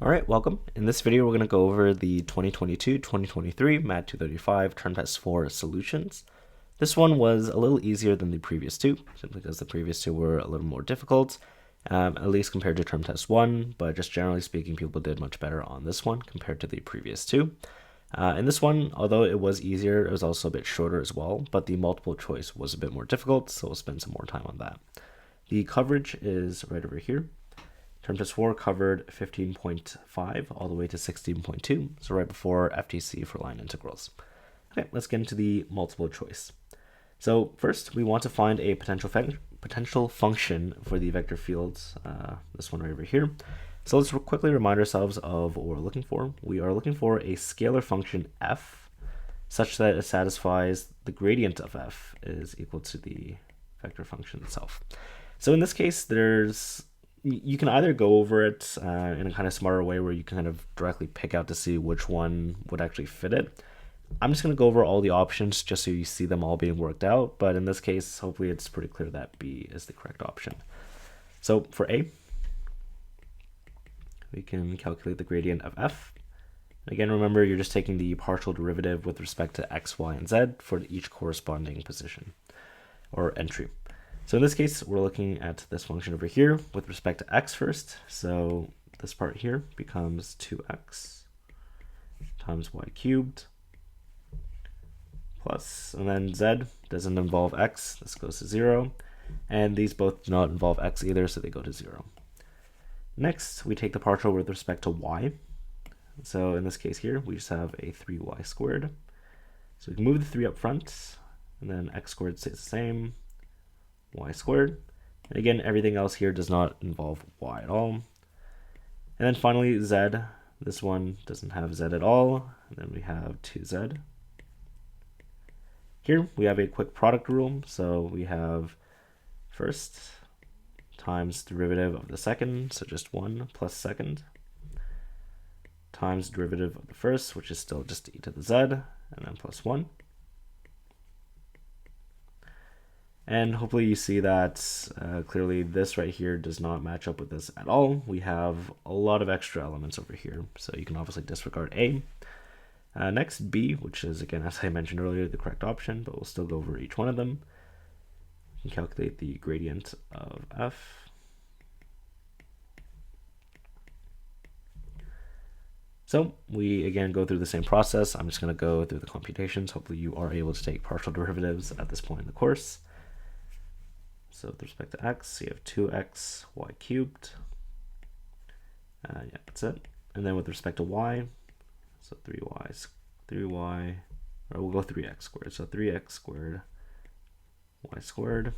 Alright, welcome. In this video, we're going to go over the 2022-2023 MAT235 term test 4 solutions. This one was a little easier than the previous two, simply because the previous two were a little more difficult, at least compared to term test 1, but just generally speaking, people did much better on this one compared to the previous two. In this one, although it was easier, it was also a bit shorter as well, but the multiple choice was a bit more difficult, so we'll spend some more time on that. The coverage is right over here. Term test 4 covered 15.5 all the way to 16.2, so right before FTC for line integrals. Okay, let's get into the multiple choice. So first, we want to find a potential function for the vector fields, this one right over here. So let's quickly remind ourselves of what we're looking for. We are looking for a scalar function f such that it satisfies the gradient of f is equal to the vector function itself. So in this case, you can either go over it in a kind of smarter way where you can kind of directly pick out to see which one would actually fit it. I'm just going to go over all the options just so you see them all being worked out, but in this case, hopefully it's pretty clear that B is the correct option. So for A, we can calculate the gradient of f. Again, remember, you're just taking the partial derivative with respect to x, y, and z for each corresponding position or entry. So in this case, we're looking at this function over here with respect to x first. So this part here becomes 2x times y cubed plus, and then z doesn't involve x, this goes to 0. And these both do not involve x either, so they go to 0. Next, we take the partial with respect to y. So in this case here, we just have a 3y squared. So we can move the 3 up front, and then x squared stays the same, y squared. And again, everything else here does not involve y at all. And then finally, z. This one doesn't have z at all. And then we have 2z. Here we have a quick product rule. So we have first times derivative of the second, so just 1 plus second, times derivative of the first, which is still just e to the z, and then plus 1. And hopefully you see that clearly this right here does not match up with this at all. We have a lot of extra elements over here, so you can obviously disregard A. Next, B, which is, again, as I mentioned earlier, the correct option, but we'll still go over each one of them. We can calculate the gradient of f. So we, again, go through the same process. I'm just going to go through the computations. Hopefully you are able to take partial derivatives at this point in the course. So with respect to x, you have 2x y cubed. Yeah, that's it. And then with respect to y, so 3y, or we'll go 3x squared. So 3x squared, y squared,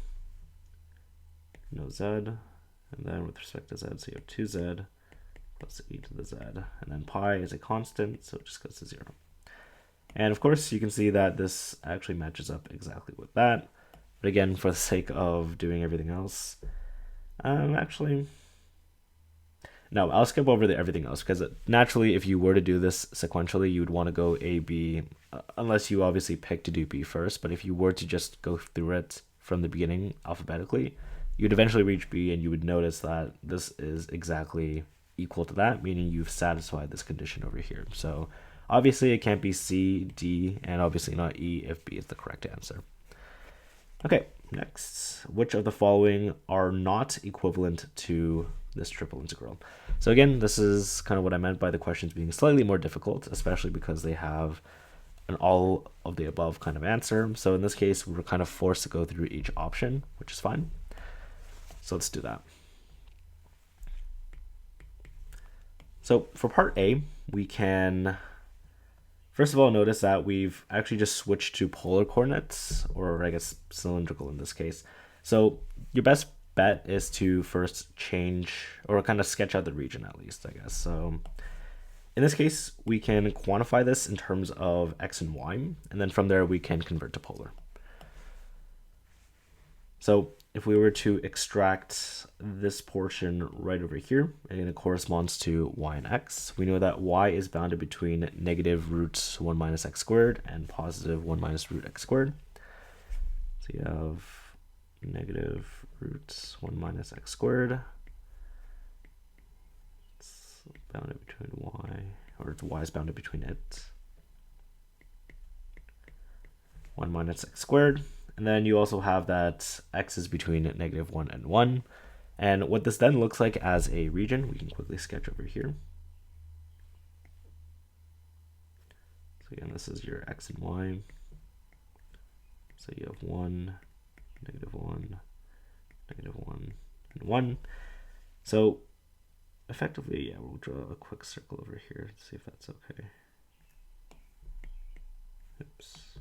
no z. And then with respect to z, so you have 2z plus e to the z. And then pi is a constant, so it just goes to 0. And of course, you can see that this actually matches up exactly with that. But again, for the sake of doing everything else, actually, no, I'll skip over everything else, because naturally, if you were to do this sequentially, you would want to go A, B, unless you obviously pick to do B first. But if you were to just go through it from the beginning alphabetically, you'd eventually reach B, and you would notice that this is exactly equal to that, meaning you've satisfied this condition over here. So obviously, it can't be C, D, and obviously not E if B is the correct answer. Okay, next, which of the following are not equivalent to this triple integral? So again, this is kind of what I meant by the questions being slightly more difficult, especially because they have an all of the above kind of answer. So in this case, we were kind of forced to go through each option, which is fine. So let's do that. So for part A, we can first of all notice that we've actually just switched to polar coordinates, or I guess cylindrical in this case. So your best bet is to first change, or kind of sketch out the region at least, I guess. So in this case, we can quantify this in terms of x and y, and then from there we can convert to polar. So if we were to extract this portion right over here, and it corresponds to y and x, we know that y is bounded between negative root 1 minus x squared and positive 1 minus root x squared. So you have negative root 1 minus x squared. Let's bounded between y, or it's y is bounded between it. 1 minus x squared. And then you also have that x is between -1 and 1. And what this then looks like as a region, we can quickly sketch over here. So again, this is your x and y. So you have 1, -1, -1, and 1. So effectively, yeah, we'll draw a quick circle over here to see if that's okay. Oops.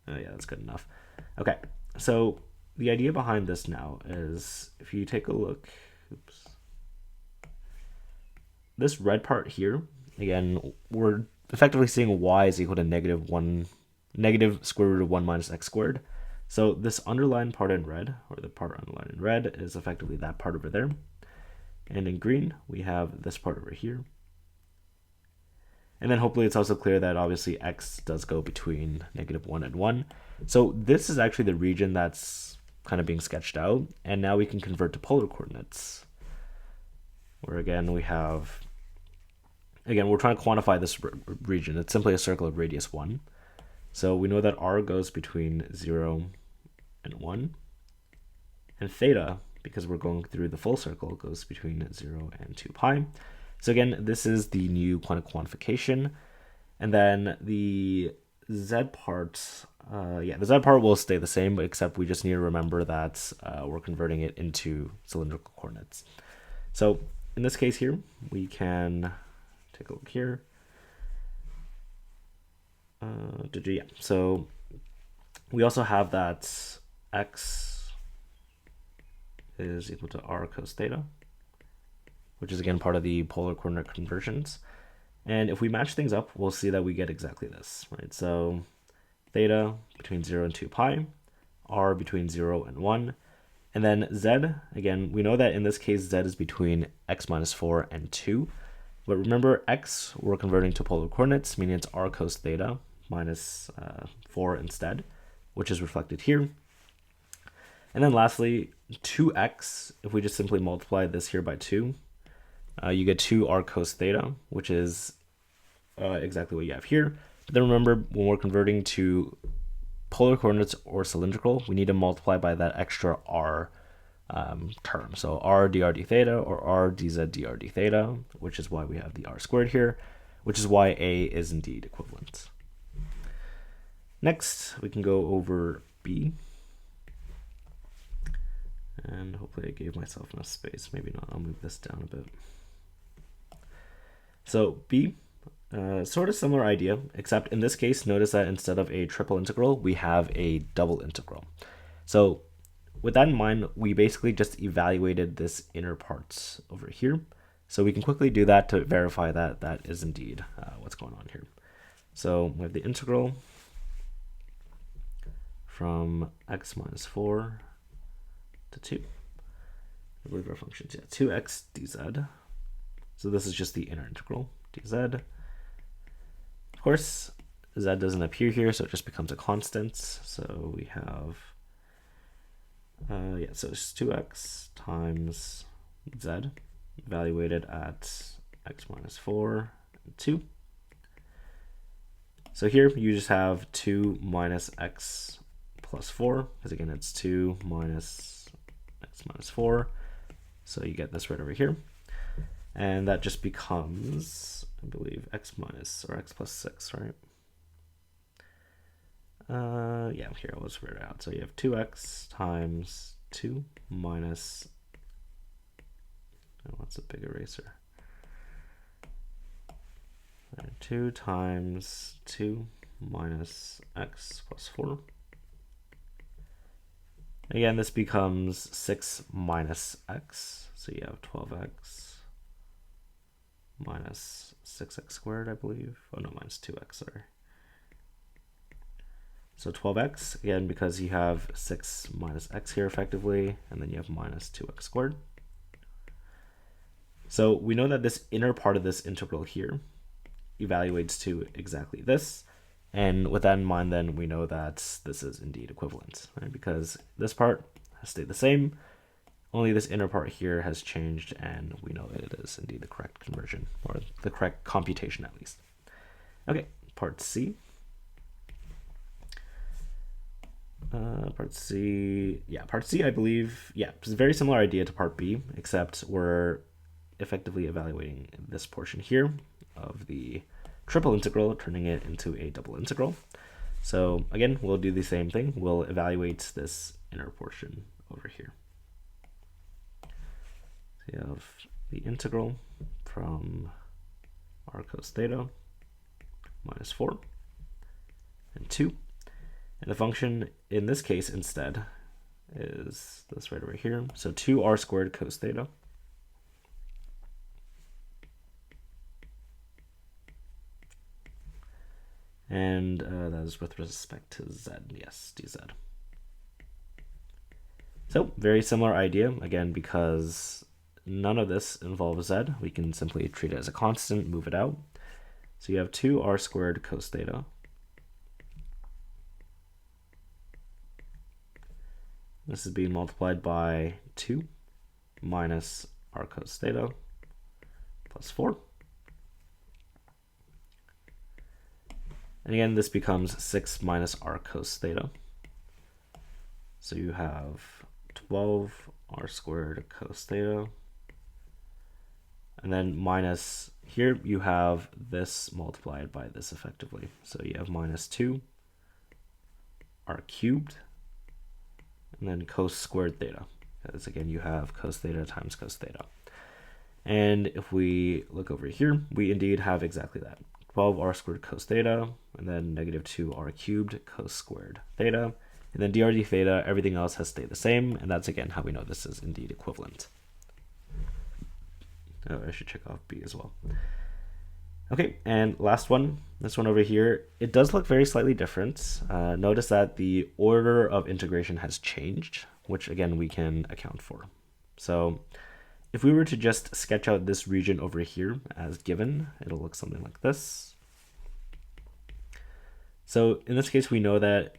Oh yeah, that's good enough. Okay, so the idea behind this now is if you take a look, oops, this red part here, again, we're effectively seeing y is equal to negative square root of 1 minus x squared. So this underlined part in red, or the part underlined in red, is effectively that part over there. And in green, we have this part over here. And then hopefully it's also clear that obviously x does go between -1 and 1. So this is actually the region that's kind of being sketched out. And now we can convert to polar coordinates. Where again, we have, again, we're trying to quantify this region. It's simply a circle of radius 1. So we know that r goes between 0 and 1. And theta, because we're going through the full circle, goes between 0 and 2 pi. So again, this is the new kind of quantification. And then the z part, the z part will stay the same, except we just need to remember that we're converting it into cylindrical coordinates. So in this case here, we can take a look here. So we also have that x is equal to r cos theta, which is again part of the polar coordinate conversions. And if we match things up, we'll see that we get exactly this, right? So theta between 0 and 2 pi, r between 0 and 1, and then z, again, we know that in this case, z is between x minus 4 and 2. But remember, x, we're converting to polar coordinates, meaning it's r cos theta minus 4 instead, which is reflected here. And then lastly, 2x, if we just simply multiply this here by 2, you get 2r cos theta, which is exactly what you have here. But then remember, when we're converting to polar coordinates or cylindrical, we need to multiply by that extra r term. So r dr d theta or r dz dr d theta, which is why we have the r squared here, which is why a is indeed equivalent. Next, we can go over b. And hopefully I gave myself enough space. Maybe not. I'll move this down a bit. So b, sort of similar idea, except in this case, notice that instead of a triple integral, we have a double integral. So with that in mind, we basically just evaluated this inner part over here. So we can quickly do that to verify that that is indeed what's going on here. So we have the integral from x minus 4 to 2. I believe our function's 2x dz. So this is just the inner integral, dz. Of course, z doesn't appear here, so it just becomes a constant. So we have, so it's 2x times z, evaluated at x minus 4 and 2. So here you just have 2 minus x plus 4, because again it's 2 minus x minus 4. So you get this right over here. And that just becomes, I believe, x minus, or x plus 6, right? Yeah, here, I'll just figure it out. So you have 2x times 2 minus, oh, that's a big eraser. 2 times 2 minus x plus 4. Again, this becomes 6 minus x. So you have 12x minus 6x squared, I believe. Oh no, minus 2x, sorry. So 12x, again, because you have 6 minus x here effectively, and then you have minus 2x squared. So we know that this inner part of this integral here evaluates to exactly this. And with that in mind, then we know that this is indeed equivalent, right? Because this part has stayed the same. only this inner part here has changed, and we know that it is indeed the correct conversion, or the correct computation at least. Okay, part C. Part C, I believe, it's a very similar idea to part B, except we're effectively evaluating this portion here of the triple integral, turning it into a double integral. So again, we'll do the same thing. We'll evaluate this inner portion over here. So you have the integral from r cos theta minus 4 and 2. And the function in this case instead is this right over here. So 2r squared cos theta and that is with respect to z, yes, dz. So very similar idea, again, because none of this involves z, we can simply treat it as a constant, move it out. So you have 2r squared cos theta this is being multiplied by 2 minus r cos theta plus 4. And again, this becomes 6 minus r cos theta. So you have 12 r squared cos theta. And then minus, here you have this multiplied by this effectively. So you have minus 2 r cubed. And then cos squared theta. Because again, you have cos theta times cos theta. And if we look over here, we indeed have exactly that. 12r squared cos theta, and then negative 2r cubed cos squared theta. And then dr d theta, everything else has stayed the same. And that's again how we know this is indeed equivalent. Oh, I should check off B as well. Okay, and last one, this one over here, it does look very slightly different. Notice that the order of integration has changed, which again we can account for. So if we were to just sketch out this region over here as given, it'll look something like this. So in this case, we know that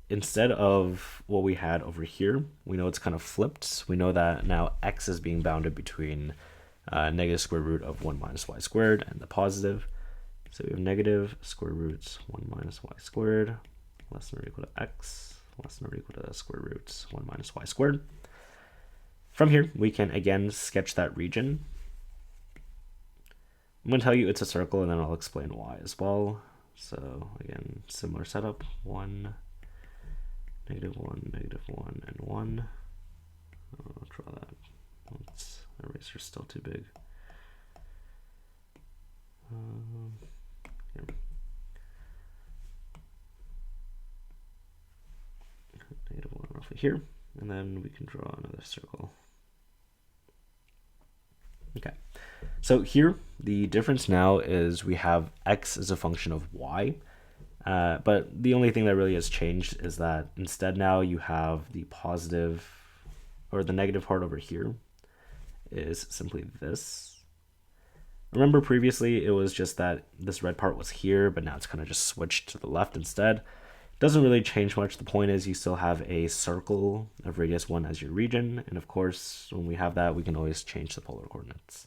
instead of what we had over here, we know it's kind of flipped. We know that now x is being bounded between negative square root of 1 minus y squared and the positive. So we have negative square root 1 minus y squared less than or equal to x less than or equal to square root 1 minus y squared. From here, we can again sketch that region. I'm going to tell you it's a circle, and then I'll explain why as well. So again, similar setup, 1, negative 1, negative 1, and 1. I'll draw that. Oops, eraser's still too big. Here. Negative 1 roughly here, and then we can draw another circle. Okay, so here the difference now is we have x as a function of y, but the only thing that really has changed is that instead now you have the positive, or the negative part over here is simply this. Remember previously it was just that this red part was here, but now it's kind of just switched to the left instead. Doesn't really change much. The point is you still have a circle of radius 1 as your region, and of course when we have that we can always change the polar coordinates.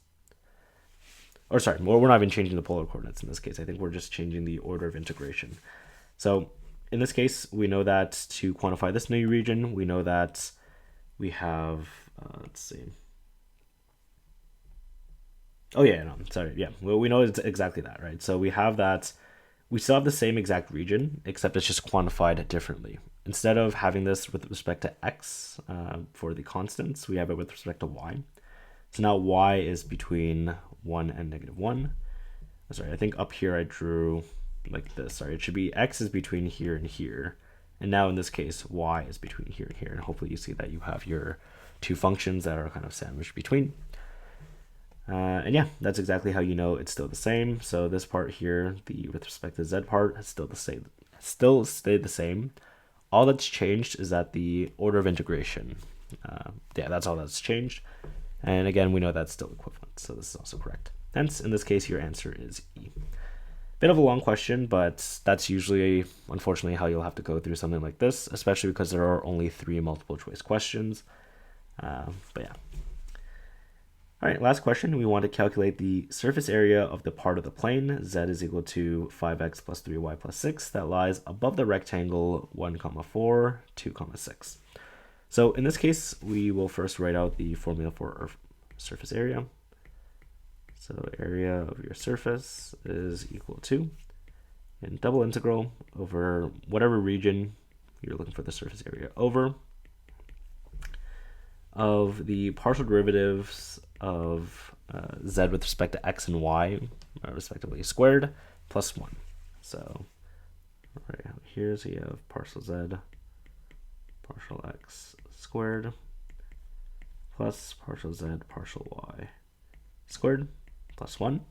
Or sorry, we're not even changing the polar coordinates in this case. I think we're just changing the order of integration. So in this case we know that to quantify this new region, we know that we have, let's see. Oh yeah, no, sorry, yeah. Well, we know it's exactly that, right? So we have that. We still have the same exact region, except it's just quantified differently. Instead of having this with respect to x for the constants, we have it with respect to y. So now y is between 1 and negative 1. Sorry, I think up here I drew like this. Sorry, it should be x is between here and here. And now in this case, y is between here and here. And hopefully you see that you have your two functions that are kind of sandwiched between. And yeah, that's exactly how you know it's still the same. So this part here, the with respect to z part, is still the same. Still stayed the same. All that's changed is that the order of integration. Yeah, that's all that's changed. And again, we know that's still equivalent. So this is also correct. Hence, in this case, your answer is E. Bit of a long question, but that's usually, unfortunately, how you'll have to go through something like this, especially because there are only 3 multiple choice questions. But yeah. All right, last question. We want to calculate the surface area of the part of the plane, z is equal to 5x plus 3y plus 6, that lies above the rectangle 1, 4, 2, 6. So in this case, we will first write out the formula for our surface area. So area of your surface is equal to, and double integral over whatever region you're looking for the surface area over, of the partial derivatives of z with respect to x and y, respectively, squared, plus 1. So right here, so you have partial z, partial x squared, plus partial z, partial y squared, plus 1.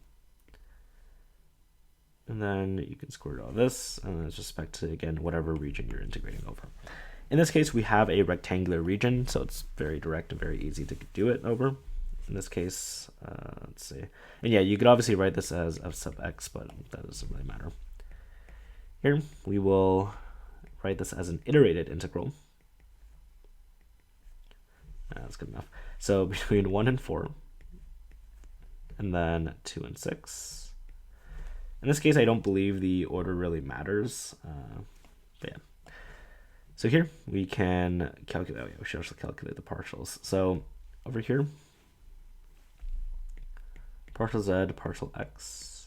And then you can square all this, and then with respect to, again, whatever region you're integrating over. In this case, we have a rectangular region, so it's very direct and very easy to do it over. In this case, let's see. And yeah, you could obviously write this as f sub x, but that doesn't really matter. Here, we will write this as an iterated integral. That's good enough. So between 1 and 4, and then 2 and 6. In this case, I don't believe the order really matters. But yeah. So here we can calculate, we should also calculate the partials. So over here, partial z, partial x.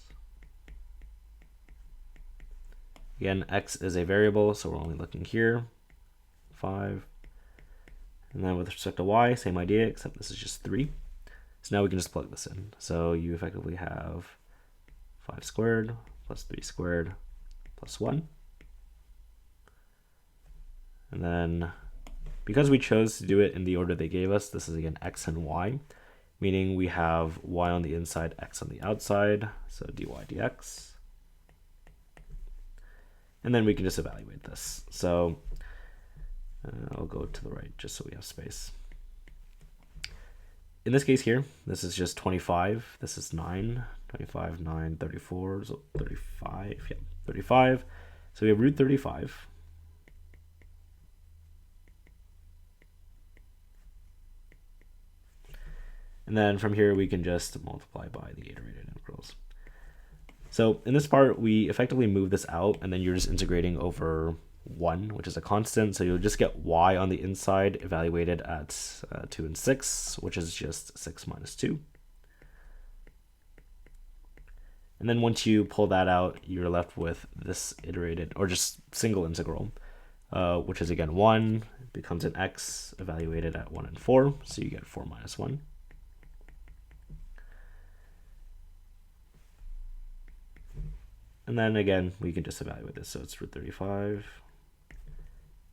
Again, x is a variable, so we're only looking here, 5. And then with respect to y, same idea, except this is just 3. So now we can just plug this in. So you effectively have 5 squared plus 3 squared plus 1. And then because we chose to do it in the order they gave us, this is again x and y, meaning we have y on the inside, x on the outside, so dy dx. And then we can just evaluate this. So I'll go to the right just so we have space. In this case here, this is just 25, this is 9, 25, 9, 34, so 35, yeah, 35. So we have root 35. And then from here, we can just multiply by the iterated integrals. So in this part, we effectively move this out, and then you're just integrating over 1, which is a constant. So you'll just get y on the inside evaluated at 2 and 6, which is just 6 minus 2. And then once you pull that out, you're left with this iterated, or just single integral, which is again 1, it becomes an x evaluated at 1 and 4, so you get 4 minus 1. And then again, we can just evaluate this, so it's root 35.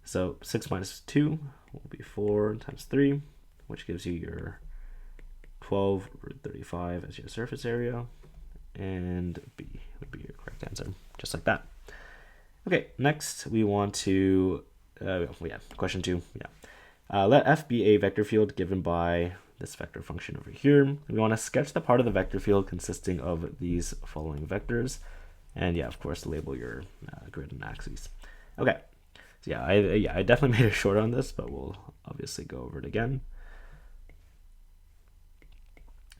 So 6 minus 2 will be 4 times 3, which gives you your 12 root 35 as your surface area. And B would be your correct answer, just like that. Okay, next we want to, question 2. Let f be a vector field given by this vector function over here. We want to sketch the part of the vector field consisting of these following vectors. And yeah, of course, label your grid and axes. Okay, so I definitely made it short on this, but we'll obviously go over it again.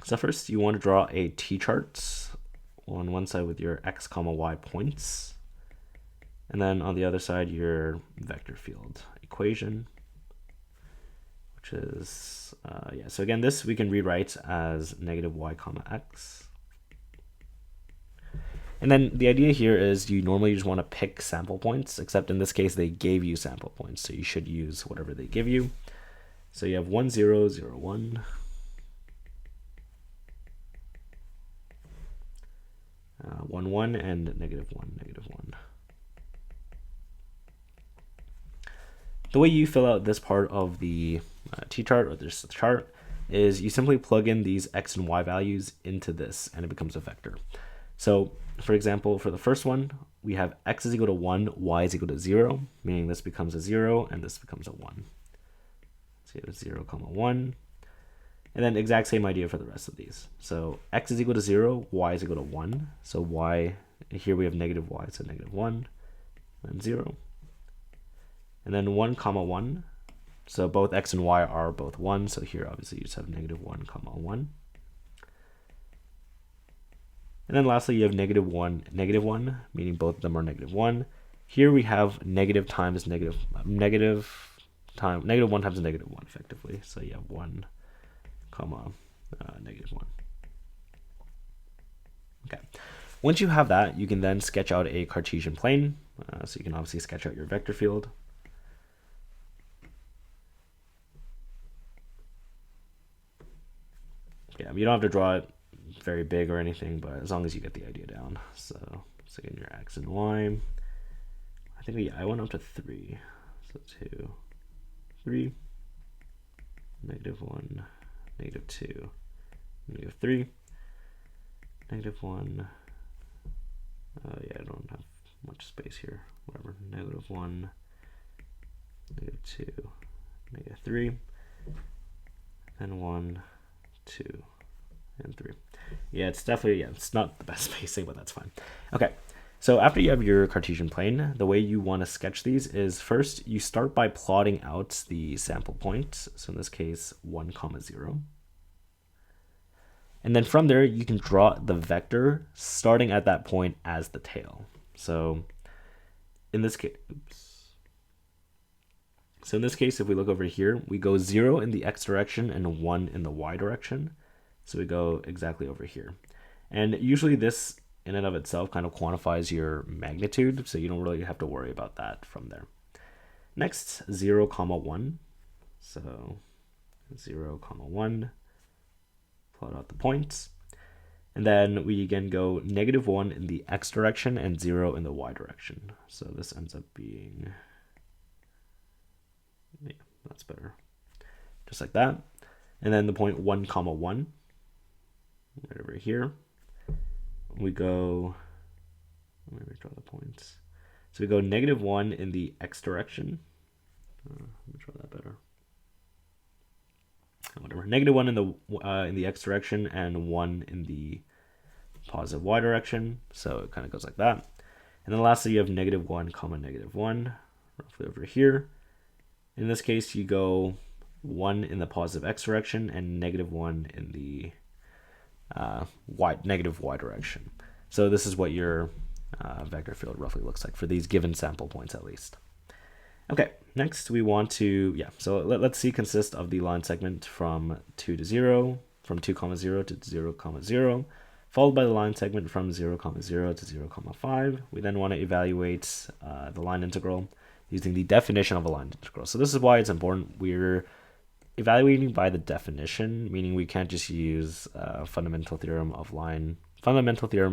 So first, you want to draw a t-chart on one side with your x, y points, and then on the other side, your vector field equation, which is, so again, this we can rewrite as negative y, x. And then the idea here is you normally just want to pick sample points, except in this case, they gave you sample points, so you should use whatever they give you. So you have 1, 0, 0, 1. 1, 1, and negative 1, negative 1. The way you fill out this part of the t-chart, or this chart, is you simply plug in these x and y values into this, and it becomes a vector. So, for example, for the first one, we have x is equal to 1, y is equal to 0, meaning this becomes a 0, and this becomes a 1. So you have 0, 1. And then exact same idea for the rest of these. So x is equal to 0, y is equal to 1. So y, here we have negative y, so negative 1, and 0. And then 1, 1, So both x and y are both 1. So here, obviously, you just have negative 1, comma 1. And then lastly, you have negative 1, meaning both of them are negative 1. Here we have negative times negative, negative 1 times negative 1, effectively. So you have 1, comma, negative 1. Okay. Once you have that, you can then sketch out a Cartesian plane. So you can obviously sketch out your vector field. Yeah, you don't have to draw it very big or anything, but as long as you get the idea down. So again, your x and y. I think I went up to 3. So 2, 3, negative 1, negative 2, negative 3, negative 1. Yeah, I don't have much space here. Whatever. Negative 1, negative 2, negative 3, and 1, 2, and 3. Yeah, it's definitely, it's not the best spacing, but that's fine. Okay, so after you have your Cartesian plane, the way you want to sketch these is first you start by plotting out the sample point. So in this case, 1, 0. And then from there, you can draw the vector starting at that point as the tail. So in this case, if we look over here, we go 0 in the x direction and 1 in the y direction. So we go exactly over here. And usually this in and of itself kind of quantifies your magnitude, so you don't really have to worry about that from there. Next, 0, 1. So 0, 1, plot out the points. And then we again go negative 1 in the x direction and 0 in the y direction. So this ends up being, yeah, that's better. Just like that. And then the point 1, 1, right over here. We go, let me draw the points. So we go negative 1 in the x direction. Let me draw that better. Whatever. Negative 1 in the x direction and 1 in the positive y direction. So it kind of goes like that. And then lastly, you have negative 1, negative 1, roughly over here. In this case, you go 1 in the positive x direction and negative 1 in the negative y direction. So this is what your vector field roughly looks like for these given sample points at least. Okay, next we want to, so let's see consist of the line segment from 2 to 0, from 2, 0 to 0, 0, followed by the line segment from 0, 0 to 0, 5. We then want to evaluate the line integral using the definition of a line integral. So this is why it's important. We're evaluating by the definition, meaning we can't just use fundamental theorem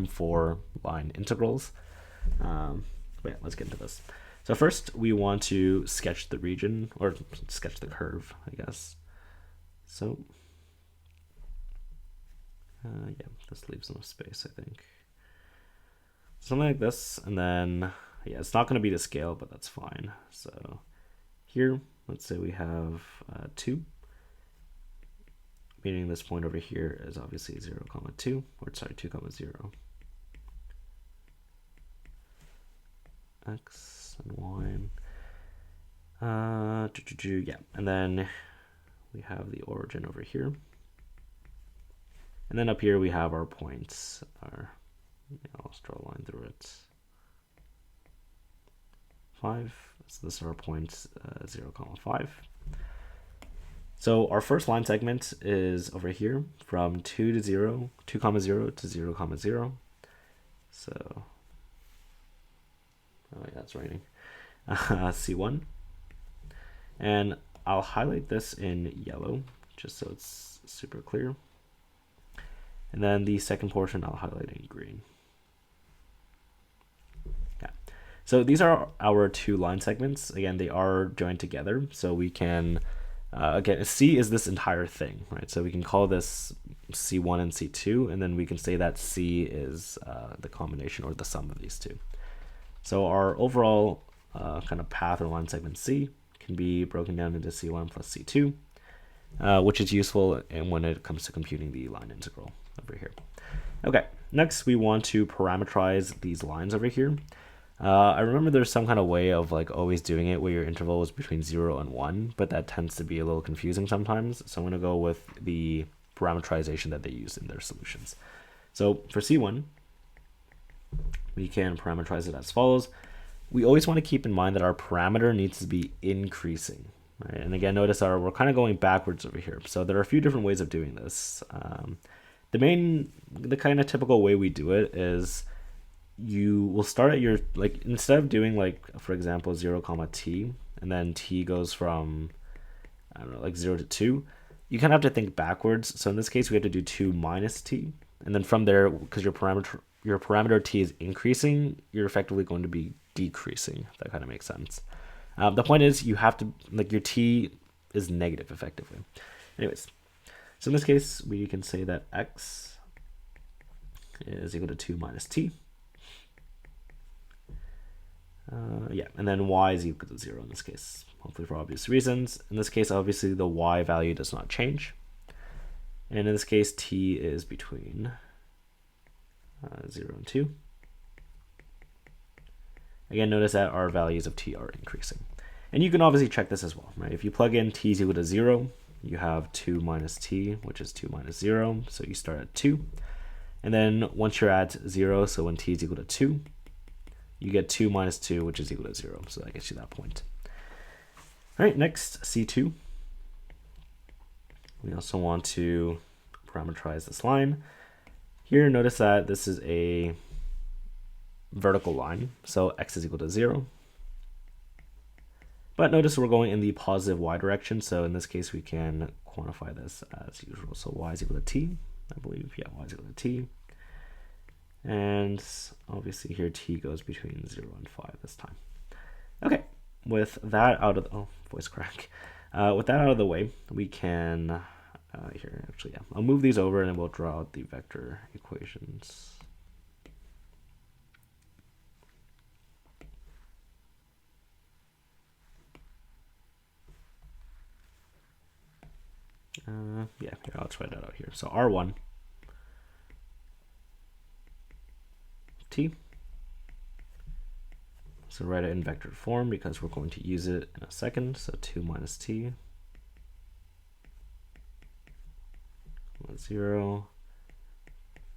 for line integrals. But yeah, let's get into this. So first we want to sketch the region, or sketch the curve, I guess. So yeah, this leaves enough space, I think. Something like this, and then yeah, it's not going to be to scale, but that's fine. So here, let's say we have 2. Meaning this point over here is obviously 0, 2, or sorry, 2, 0. X and Y. Yeah, and then we have the origin over here. And then up here we have our points. I'll just draw a line through it. 5. So this is our points 0, 5. So our first line segment is over here from 2 to 0, 2, 0 to 0, 0. So, oh yeah, it's raining. C1. And I'll highlight this in yellow just so it's super clear. And then the second portion I'll highlight in green. Yeah. So these are our 2 line segments. Again, they are joined together, so we can again, C is this entire thing, right? So we can call this C1 and C2, and then we can say that C is the combination or the sum of these two. So our overall kind of path or line segment C can be broken down into C1 plus C2, which is useful when it comes to computing the line integral over here. Okay, next we want to parameterize these lines over here. I remember there's some kind of way of like always doing it where your interval is between 0 and 1, but that tends to be a little confusing sometimes. So I'm going to go with the parameterization that they use in their solutions. So for C1, we can parameterize it as follows. We always want to keep in mind that our parameter needs to be increasing. Right? And again, notice we're kind of going backwards over here. So there are a few different ways of doing this. The kind of typical way we do it is you will start at your, like, instead of doing like, for example, 0 comma t, and then t goes from, I don't know, like 0 to 2, you kind of have to think backwards. So in this case, we have to do 2 minus t. And then from there, because your parameter t is increasing, you're effectively going to be decreasing. That kind of makes sense. The point is you have to, like, your t is negative effectively. Anyways, so in this case, we can say that x is equal to 2 minus t. Yeah, and then y is equal to 0 in this case, hopefully for obvious reasons. In this case, obviously the y value does not change. And in this case, t is between 0 and 2. Again, notice that our values of t are increasing. And you can obviously check this as well, right? If you plug in t is equal to 0, you have 2 minus t, which is 2 minus 0, so you start at 2. And then once you're at 0, so when t is equal to 2, you get 2 minus 2, which is equal to 0, so that gets you that point. All right, next, C2. We also want to parameterize this line. Here, notice that this is a vertical line, so x is equal to 0. But notice we're going in the positive y direction, so in this case we can quantify this as usual. So y is equal to t, I believe. Yeah, y is equal to t. And obviously here t goes between 0 and 5 this time. Okay, with that out of the, voice crack. With that out of the way, we can, here, actually, yeah, I'll move these over and then we'll draw out the vector equations. Yeah, here, I'll try that out here. So R1 t. So write it in vector form because we're going to use it in a second. So 2 minus t, 0,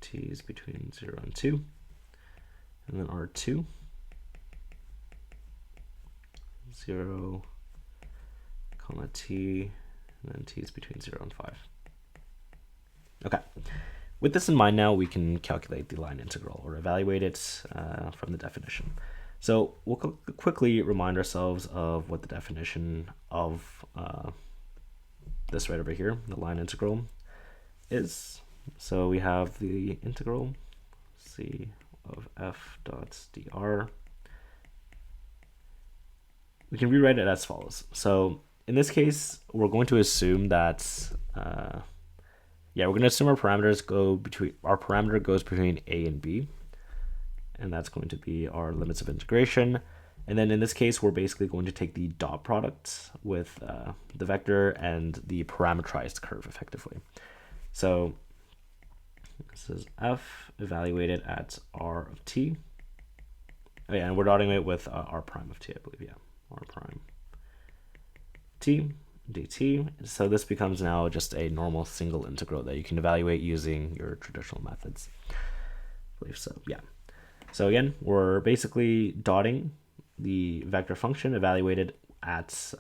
t is between 0 and 2, and then R2, 0, comma t, and then t is between 0 and 5. Okay. With this in mind now, we can calculate the line integral or evaluate it from the definition. So we'll quickly remind ourselves of what the definition of this right over here, the line integral, is. So we have the integral c of f dot dr. We can rewrite it as follows. So in this case, we're going to assume that we're going to assume our parameters our parameter goes between a and b, and that's going to be our limits of integration. And then in this case, we're basically going to take the dot product with the vector and the parameterized curve effectively. So this is f evaluated at r of t. Oh yeah, and we're dotting it with r prime of t, I believe. Yeah, r prime t dt. So this becomes now just a normal single integral that you can evaluate using your traditional methods. I believe so, yeah. So again, we're basically dotting the vector function evaluated at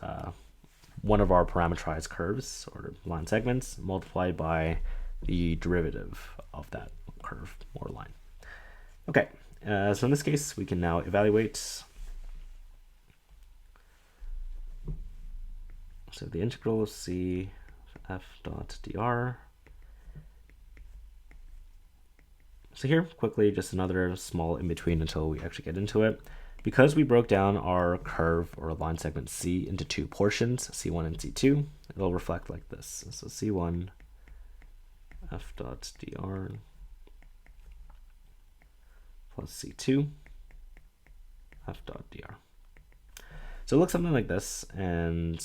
one of our parameterized curves or line segments multiplied by the derivative of that curve or line. Okay, so in this case, we can now evaluate. So the integral of c f dot dr. So here, quickly, just another small in-between until we actually get into it. Because we broke down our curve or line segment C into two portions, C1 and C2, it'll reflect like this. So C1 f dot dr plus C2 f dot dr. So it looks something like this, and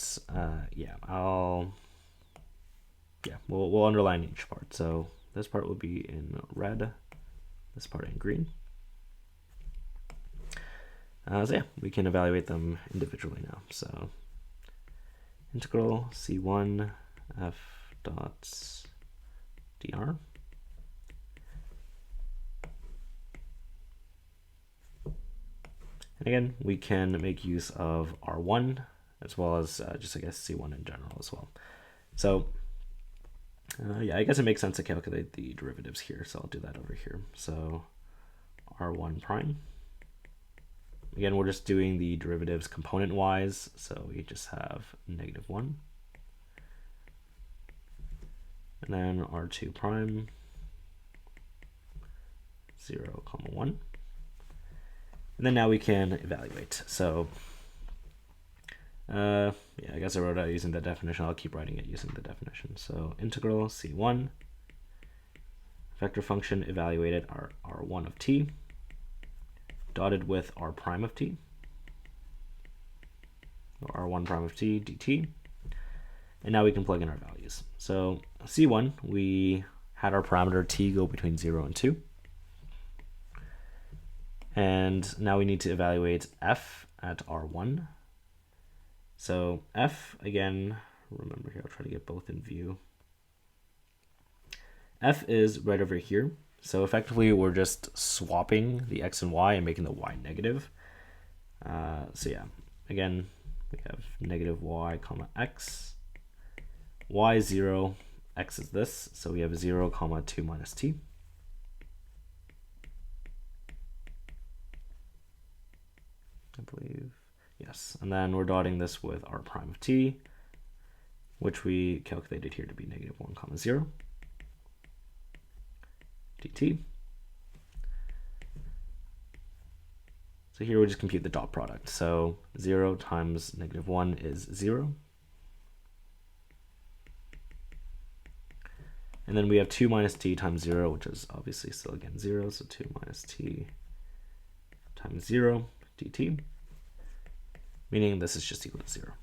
we'll underline each part. So this part will be in red, this part in green. So yeah, we can evaluate them individually now. So integral C1 f dot dr. And again, we can make use of R1 as well as just, I guess, C1 in general as well. So yeah, I guess it makes sense to calculate the derivatives here. So I'll do that over here. So R1 prime. Again, we're just doing the derivatives component-wise. So we just have -1. And then R2 prime, 0, 1. And then now we can evaluate. So yeah, I guess I wrote out using the definition. I'll keep writing it using the definition. So integral C1, vector function evaluated R1 of t, dotted with R prime of t, or R1 prime of t dt. And now we can plug in our values. So C1, we had our parameter t go between 0 and 2. And now we need to evaluate f at R1. So f, again, remember here, I'll try to get both in view. F is right over here. So effectively, we're just swapping the x and y and making the y negative. So yeah, again, we have -y comma x. Y is 0, x is this. So we have 0 comma 2 minus t. I believe, yes. And then we're dotting this with R prime of t, which we calculated here to be -1 comma 0 dt. So here we just compute the dot product. So 0 times -1 is 0. And then we have 2 minus t times 0, which is obviously still again 0. So 2 minus t times 0 dt, meaning this is just equal to 0.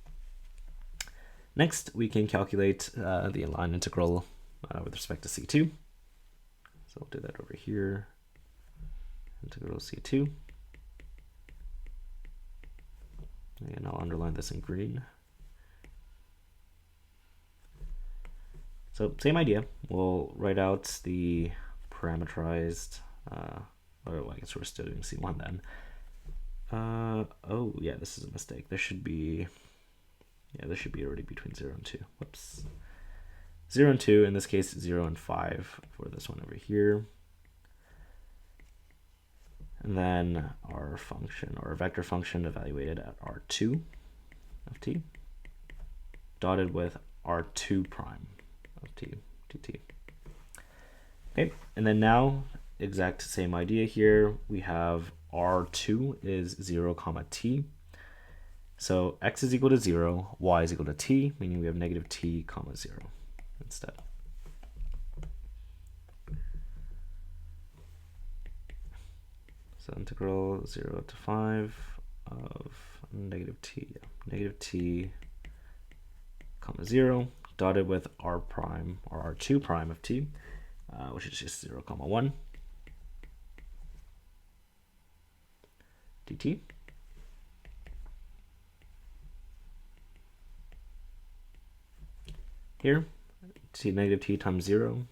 Next, we can calculate the line integral with respect to C2. So we'll do that over here. Integral C2. And I'll underline this in green. So same idea. We'll write out the parameterized, or I guess we're still doing C1 then. Oh yeah, this is a mistake. This should be, yeah, this should be already between 0 and 2. Whoops. 0 and 2, in this case 0 and 5 for this one over here. And then our function, or vector function evaluated at R2 of t, dotted with R2 prime of t dt. Okay, and then now, exact same idea here. We have R2 is 0 comma t. So x is equal to 0, y is equal to t, meaning we have -t comma 0 instead. So integral 0 to 5 of -t comma 0, dotted with R prime, or R2 prime of t, which is just 0 comma 1 dt. Here, -t times 0.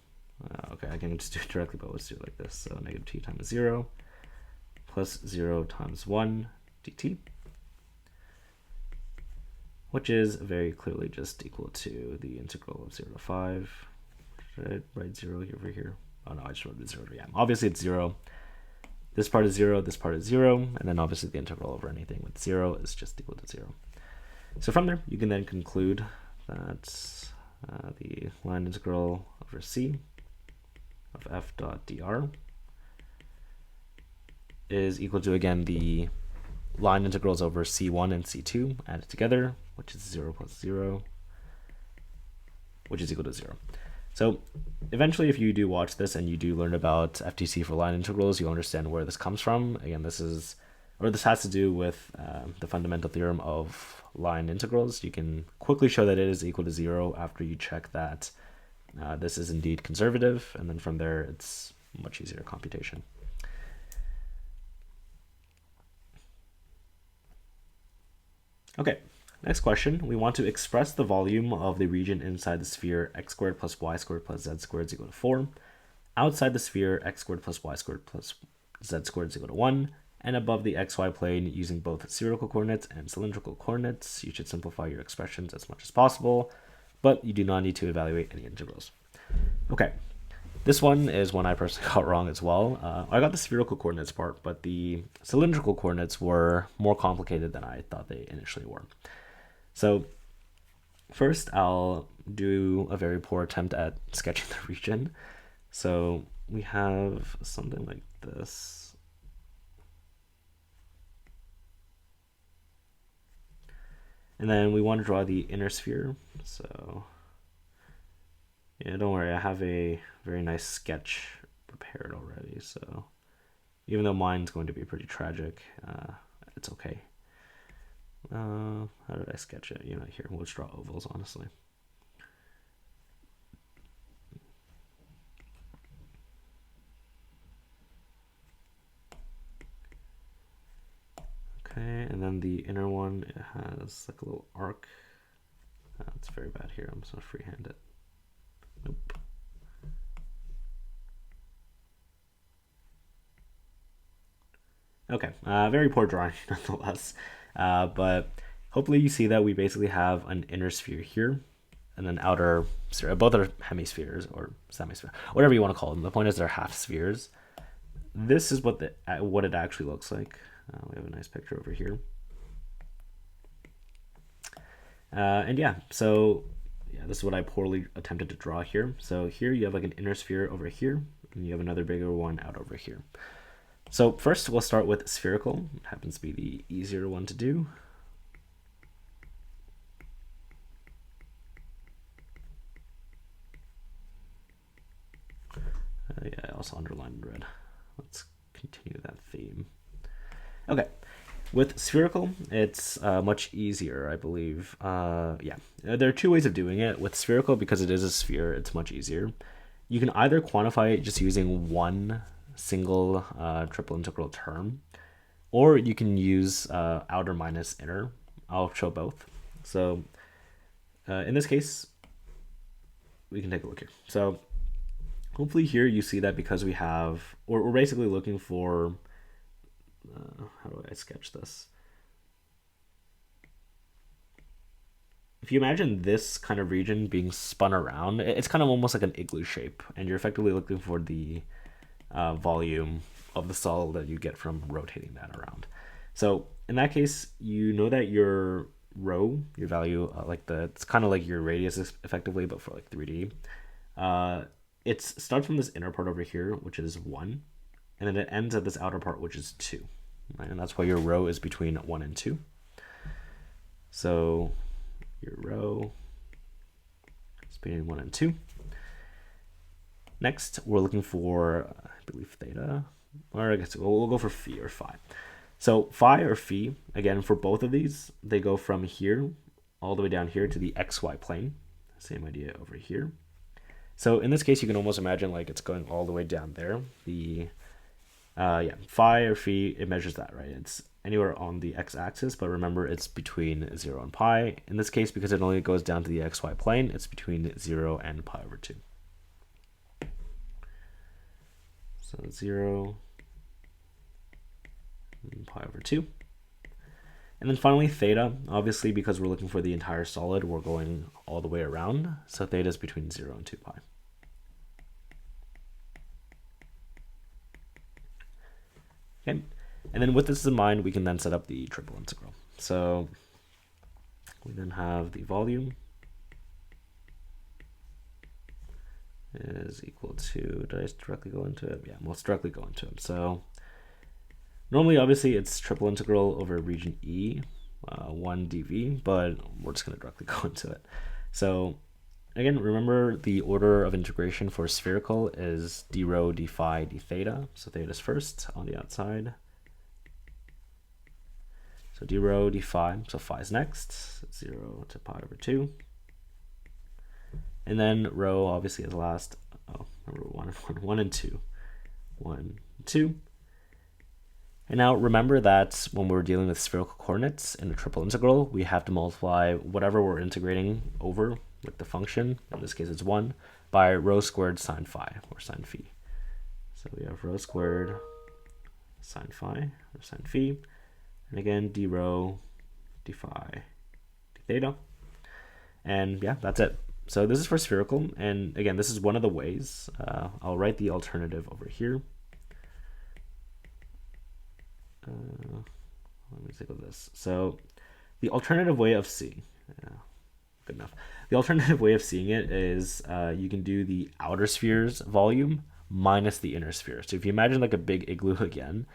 Okay, I can just do it directly, but let's do it like this. So -t times 0 plus 0 times 1 dt, which is very clearly just equal to the integral of 0 to 5. Should I write 0 over here? Oh no, I just wrote 0 over, yeah. Obviously it's 0. This part is 0, this part is 0, and then obviously the integral over anything with 0 is just equal to 0. So from there, you can then conclude that the line integral over C of f dot dr is equal to, again, the line integrals over C1 and C2 added together, which is 0 plus 0, which is equal to 0. So eventually, if you do watch this and you do learn about FTC for line integrals, you'll understand where this comes from. Again, this has to do with the fundamental theorem of line integrals. You can quickly show that it is equal to 0 after you check that this is indeed conservative, and then from there, it's much easier computation. Okay, next question. We want to express the volume of the region inside the sphere x squared plus y squared plus z squared is equal to 4. Outside the sphere, x squared plus y squared plus z squared is equal to 1. And above the xy plane, using both spherical coordinates and cylindrical coordinates, you should simplify your expressions as much as possible, but you do not need to evaluate any integrals. Okay, this one is one I personally got wrong as well. I got the spherical coordinates part, but the cylindrical coordinates were more complicated than I thought they initially were. So first, I'll do a very poor attempt at sketching the region. So we have something like this. And then we want to draw the inner sphere. So yeah, don't worry, I have a very nice sketch prepared already. So even though mine's going to be pretty tragic, it's okay. How did I sketch it? Here, we'll just draw ovals, honestly. Okay, and then the inner one, it has like a little arc. It's very bad here. I'm just gonna freehand it. Nope. Okay, very poor drawing nonetheless. But hopefully you see that we basically have an inner sphere here and an outer sphere. Both are hemispheres or semisphere, whatever you want to call them. The point is they're half spheres. This is what it actually looks like. We have a nice picture over here. And yeah, so yeah, this is what I poorly attempted to draw here. So here you have like an inner sphere over here, and you have another bigger one out over here. So first we'll start with spherical. It happens to be the easier one to do. Yeah, I also underlined red. Let's continue that theme. Okay, with spherical, it's much easier, I believe. Yeah, there are two ways of doing it. With spherical, because it is a sphere, it's much easier. You can either quantify it just using one single triple integral term, or you can use outer minus inner. I'll show both. So in this case, we can take a look here. So hopefully here you see that because we have, or we're basically looking for, how do I sketch this? If you imagine this kind of region being spun around, it's kind of almost like an igloo shape, and you're effectively looking for the volume of the solid that you get from rotating that around. So in that case, you know that your rho, your value, it's kind of like your radius effectively, but for like 3D. It starts from this inner part over here, which is 1, and then it ends at this outer part, which is 2. Right? And that's why your rho is between 1 and 2. So your rho is between 1 and 2. Next, we're looking for, I believe, theta, or I guess we'll go for phi or phi. So phi or phi, again, for both of these, they go from here all the way down here to the xy plane. Same idea over here. So in this case, you can almost imagine like it's going all the way down there. The phi or phi, it measures that, right? It's anywhere on the x-axis, but remember it's between 0 and pi. In this case, because it only goes down to the xy plane, it's between 0 and pi over 2. So 0 and pi over 2. And then finally theta, obviously because we're looking for the entire solid, we're going all the way around. So theta is between 0 and 2 pi. Okay, and then with this in mind, we can then set up the triple integral. So we then have the volume is equal to, did I directly go into it? Yeah, let's directly go into it. So normally, obviously, it's triple integral over region E, 1 dv, but we're just going to directly go into it. So again, remember the order of integration for spherical is d rho, d phi, d theta. So theta is first on the outside. So d rho, d phi, so phi is next, 0 to pi over 2. And then rho obviously is last. Oh, remember 1 and 2. 1, 2. And now remember that when we're dealing with spherical coordinates in a triple integral, we have to multiply whatever we're integrating over with the function, in this case it's 1, by rho squared sine phi, or sine phi. So we have rho squared sine phi, or sine phi, and again d rho, d phi, d theta. And yeah, that's it. So this is for spherical, and again, this is one of the ways. I'll write the alternative over here. Let me take a look at this. So the alternative way of seeing, good enough. The alternative way of seeing it is you can do the outer sphere's volume minus the inner sphere. So if you imagine like a big igloo again,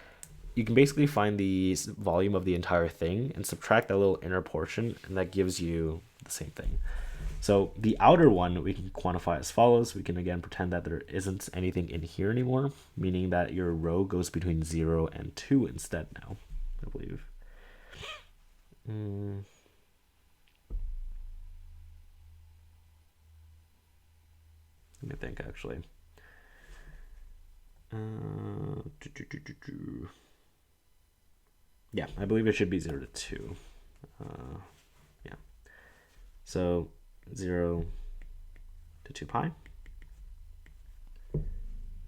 you can basically find the volume of the entire thing and subtract that little inner portion, and that gives you the same thing. So the outer one we can quantify as follows. We can again pretend that there isn't anything in here anymore, meaning that your rho goes between 0 and 2 instead now, I believe. Let me think, actually. Yeah, I believe it should be 0 to 2. Yeah. So 0 to 2 pi.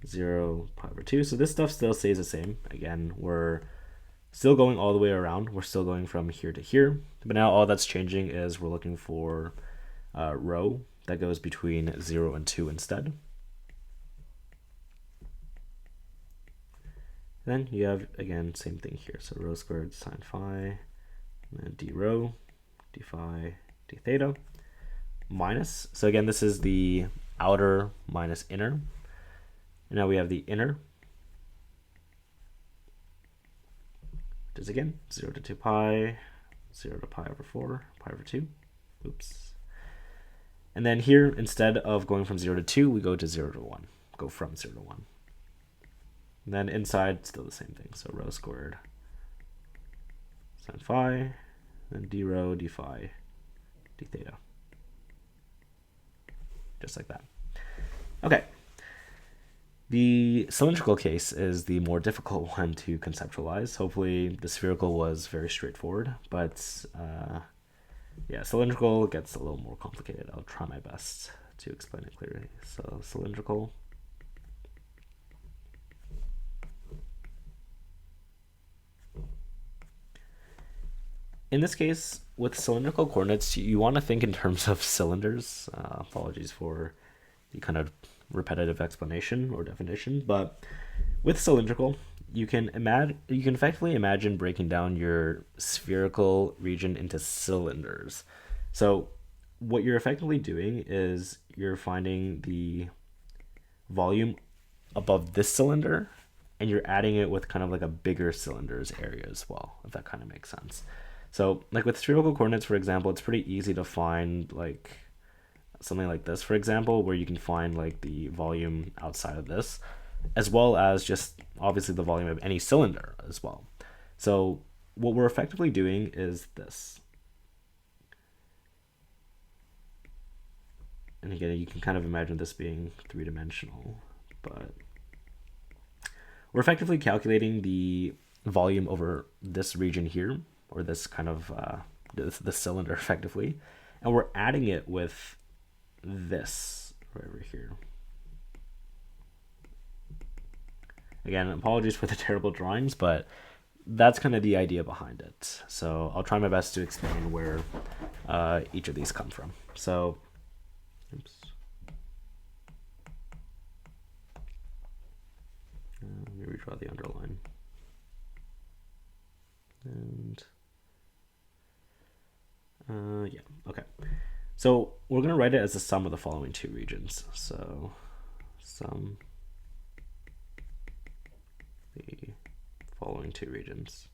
0 pi over 2. So this stuff still stays the same. Again, we're still going all the way around. We're still going from here to here. But now all that's changing is we're looking for rho that goes between 0 and 2 instead. Then you have, again, same thing here. So rho squared sine phi, and then d rho, d phi, d theta, minus. So again, this is the outer minus inner. And now we have the inner, which is again 0 to 2 pi, 0 to pi over 4, pi over 2. Oops. And then here, instead of going from 0 to 2, we go to 0 to 1. Go from 0 to 1. And then inside, still the same thing. So rho squared sine phi, then d rho, d phi, d theta. Just like that. Okay. The cylindrical case is the more difficult one to conceptualize. Hopefully the spherical was very straightforward, but yeah, cylindrical gets a little more complicated. I'll try my best to explain it clearly. So cylindrical. In this case, with cylindrical coordinates, you want to think in terms of cylinders. Apologies for the kind of repetitive explanation or definition, but with cylindrical, you can effectively imagine breaking down your spherical region into cylinders. So what you're effectively doing is you're finding the volume above this cylinder, and you're adding it with kind of like a bigger cylinder's area as well, if that kind of makes sense. So like with spherical coordinates, for example, it's pretty easy to find like something like this, for example, where you can find like the volume outside of this, as well as just obviously the volume of any cylinder as well. So what we're effectively doing is this. And again, you can kind of imagine this being three-dimensional, but we're effectively calculating the volume over this region here, or this kind of the cylinder effectively, and we're adding it with this right over here. Again, apologies for the terrible drawings, but that's kind of the idea behind it. So I'll try my best to explain where each of these come from. So, oops. Let me redraw the underline. And yeah, okay. So we're going to write it as the sum of the following two regions. So sum the following two regions.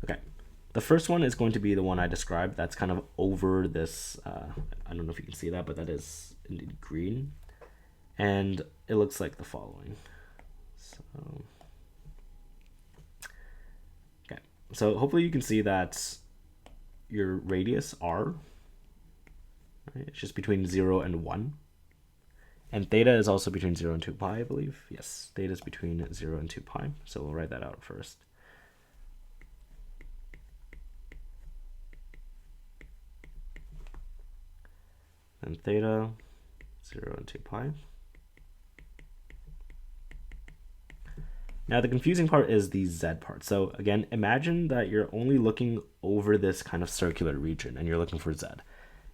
Okay. The first one is going to be the one I described. That's kind of over this, I don't know if you can see that, but that is indeed green. And it looks like the following. So hopefully you can see that your radius r, right? It's just between 0 and 1. And theta is also between 0 and 2 pi, I believe. Yes, theta is between 0 and 2 pi. So we'll write that out first. And theta, 0 and 2 pi. Now the confusing part is the z part. So again, imagine that you're only looking over this kind of circular region and you're looking for z.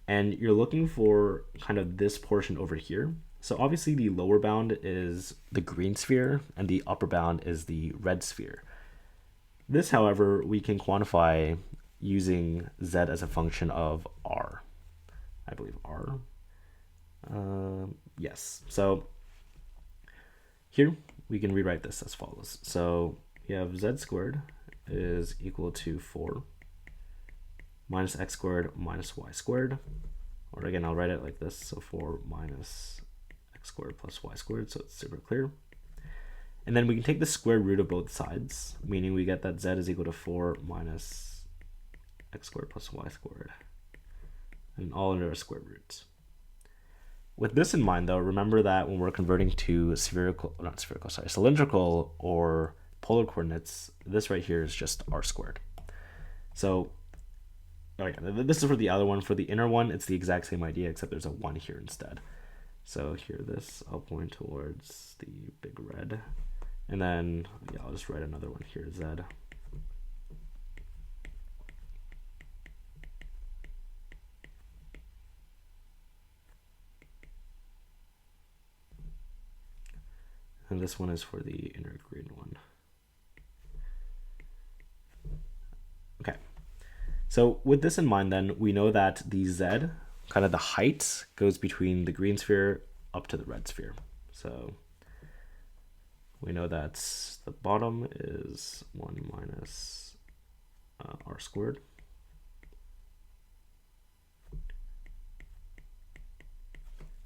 And you're looking for kind of this portion over here. So obviously the lower bound is the green sphere and the upper bound is the red sphere. This, however, we can quantify using z as a function of r. I believe r. Yes. So here we can rewrite this as follows. So we have z squared is equal to 4 minus x squared minus y squared. Or again, I'll write it like this. So 4 minus x squared plus y squared. So it's super clear. And then we can take the square root of both sides, meaning we get that z is equal to 4 minus x squared plus y squared. And all under our square roots. With this in mind, though, remember that when we're converting to cylindrical or polar coordinates, this right here is just r squared. So, this is for the other one. For the inner one, it's the exact same idea, except there's a 1 here instead. So here, this, I'll point towards the big red. And then, yeah, I'll just write another one here, z. And this one is for the inner green one. Okay. So with this in mind, then, we know that the z, kind of the height, goes between the green sphere up to the red sphere. So we know that the bottom is 1 minus r squared.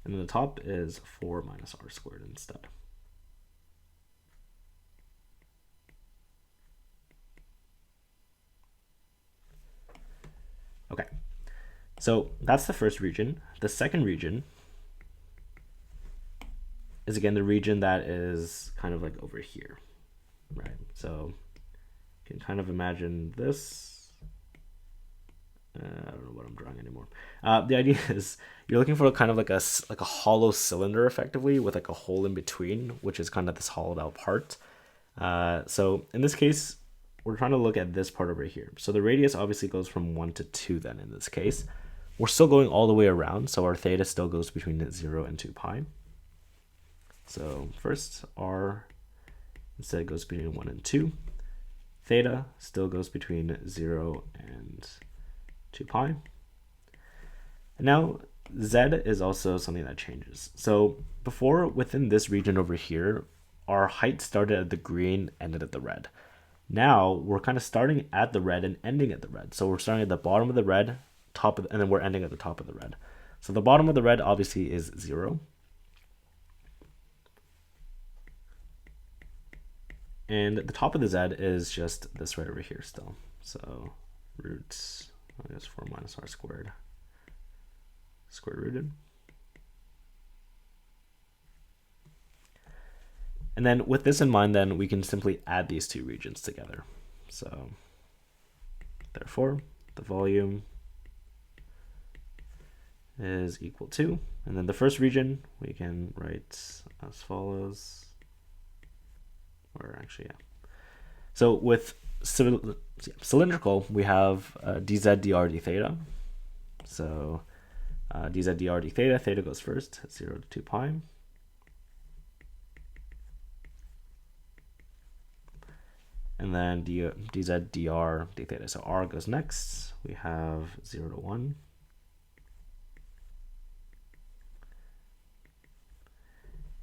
And then the top is 4 minus r squared instead. Okay, so that's the first region. The second region is again the region that is kind of like over here, right? So you can kind of imagine this. I don't know what I'm drawing anymore. The idea is you're looking for kind of like a hollow cylinder, effectively, with like a hole in between, which is kind of this hollowed out part. So in this case, we're trying to look at this part over here. So the radius obviously goes from 1 to 2 then in this case. We're still going all the way around, so our theta still goes between 0 and 2 pi. So first, r instead goes between 1 and 2. Theta still goes between 0 and 2 pi. And now z is also something that changes. So before, within this region over here, our height started at the green, ended at the red. Now we're kind of starting at the red and ending at the red. So we're starting at the bottom of the red, and then we're ending at the top of the red. So the bottom of the red obviously is 0. And the top of the z is just this right over here still. So roots, I guess 4 minus r squared, square rooted. And then with this in mind, then we can simply add these two regions together. So therefore, the volume is equal to, and then the first region we can write as follows, or actually, yeah. So with cylindrical, we have dz dr d theta. So dz dr d theta, theta goes first, 0 to 2 pi. And then dz dr d theta. So r goes next. We have 0 to 1.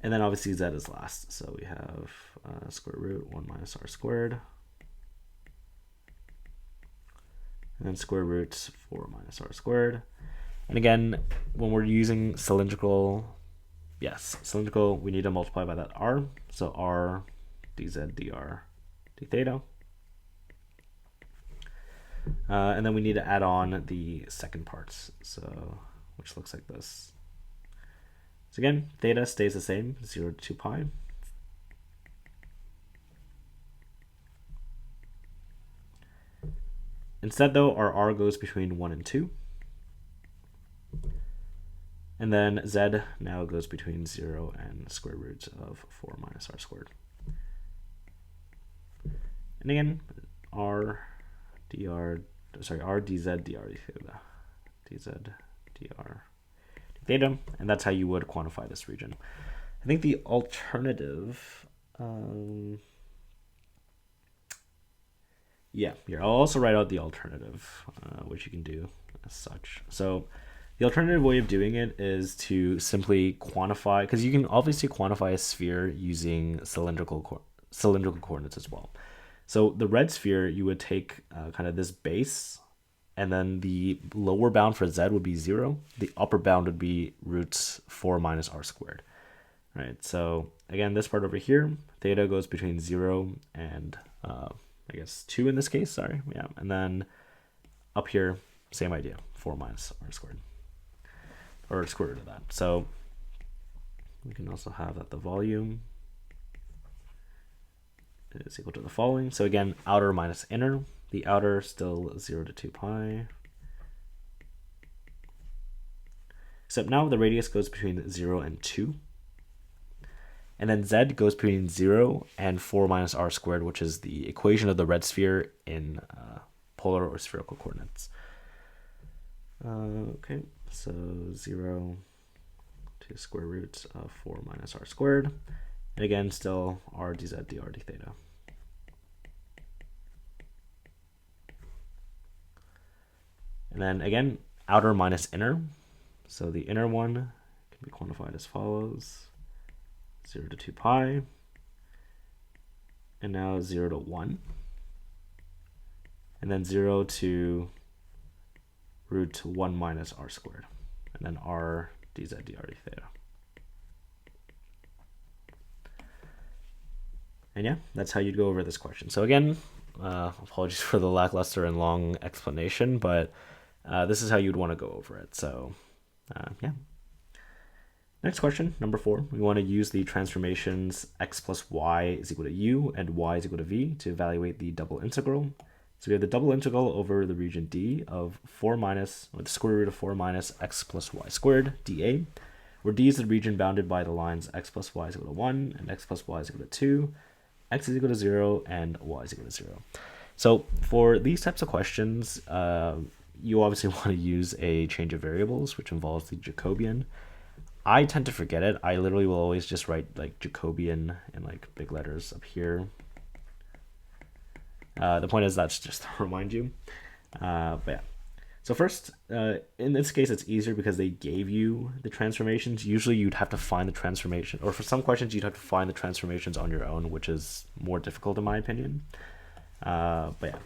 And then obviously z is last. So we have square root 1 minus r squared. And then square root 4 minus r squared. And again, when we're using cylindrical, we need to multiply by that r. So r dz dr d theta. And then we need to add on the second parts, so which looks like this. So again, theta stays the same, 0 to 2 pi. Instead though, our r goes between 1 and 2. And then z now goes between 0 and square root of 4 minus r squared. And again, r dr, sorry, r dz dr theta, dz dr theta, and that's how you would quantify this region. I think the alternative, yeah, here, I'll also write out the alternative, which you can do as such. So the alternative way of doing it is to simply quantify, because you can obviously quantify a sphere using cylindrical coordinates as well. So the red sphere, you would take kind of this base, and then the lower bound for z would be 0. The upper bound would be root 4 minus r squared. Right. So again, this part over here, theta goes between 0 and I guess 2 in this case. Sorry. Yeah. And then up here, same idea, 4 minus r squared, or square root of that. So we can also have that the volume is equal to the following. So again, outer minus inner. The outer still 0 to 2 pi. Except now the radius goes between 0 and 2. And then z goes between 0 and 4 minus r squared, which is the equation of the red sphere in polar or spherical coordinates. Okay, so 0 to square root of 4 minus r squared. And again, still r dz dr d theta. And then again, outer minus inner. So the inner one can be quantified as follows. 0 to 2 pi. And now 0 to 1. And then 0 to root 1 minus r squared. And then r dz dr d theta. And yeah, that's how you'd go over this question. So again, apologies for the lackluster and long explanation, but this is how you'd want to go over it. So yeah. Next question, number 4. We want to use the transformations x plus y is equal to u and y is equal to v to evaluate the double integral. So we have the double integral over the region D of 4 minus, or the square root of 4 minus x plus y squared, dA, where D is the region bounded by the lines x plus y is equal to 1 and x plus y is equal to 2, x is equal to 0, and y is equal to 0. So for these types of questions, you obviously want to use a change of variables, which involves the Jacobian. I tend to forget it. I literally will always just write like Jacobian in like big letters up here. The point is that's just to remind you. But yeah. So first, in this case, it's easier because they gave you the transformations. Usually you'd have to find the transformation, or for some questions, you'd have to find the transformations on your own, which is more difficult in my opinion. But yeah.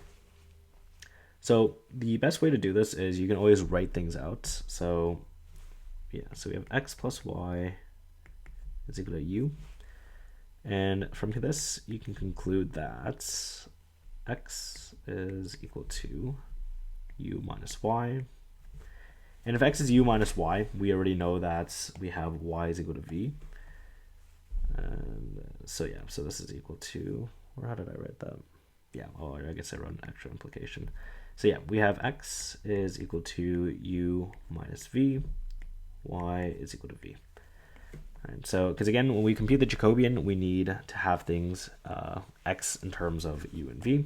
So the best way to do this is you can always write things out. So yeah, so we have x plus y is equal to u. And from this, you can conclude that x is equal to u minus y. And if x is u minus y, we already know that we have y is equal to v. And so yeah, so this is equal to, or how did I write that? Yeah, well, I guess I wrote an extra implication. So yeah, we have x is equal to u minus v, y is equal to v. Right, so, because again, when we compute the Jacobian, we need to have things x in terms of u and v.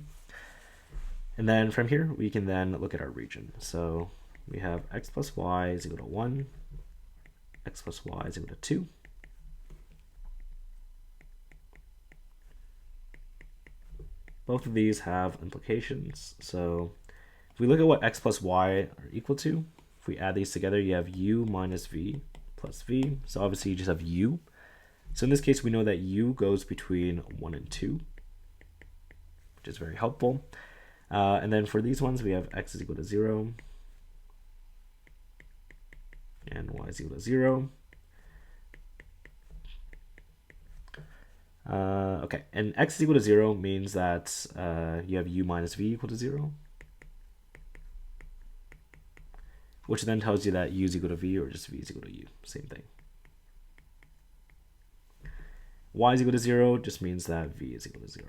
And then from here, we can then look at our region. So we have x plus y is equal to 1, x plus y is equal to 2. Both of these have implications. So if we look at what x plus y are equal to, if we add these together, you have u minus v plus v. So obviously you just have u. So in this case, we know that u goes between 1 and 2, which is very helpful. And then for these ones, we have x is equal to 0 and y is equal to 0. Okay, and x is equal to 0 means that you have u minus v equal to 0. which then tells you that u is equal to v or just v is equal to u, same thing. Y is equal to 0 just means that v is equal to 0.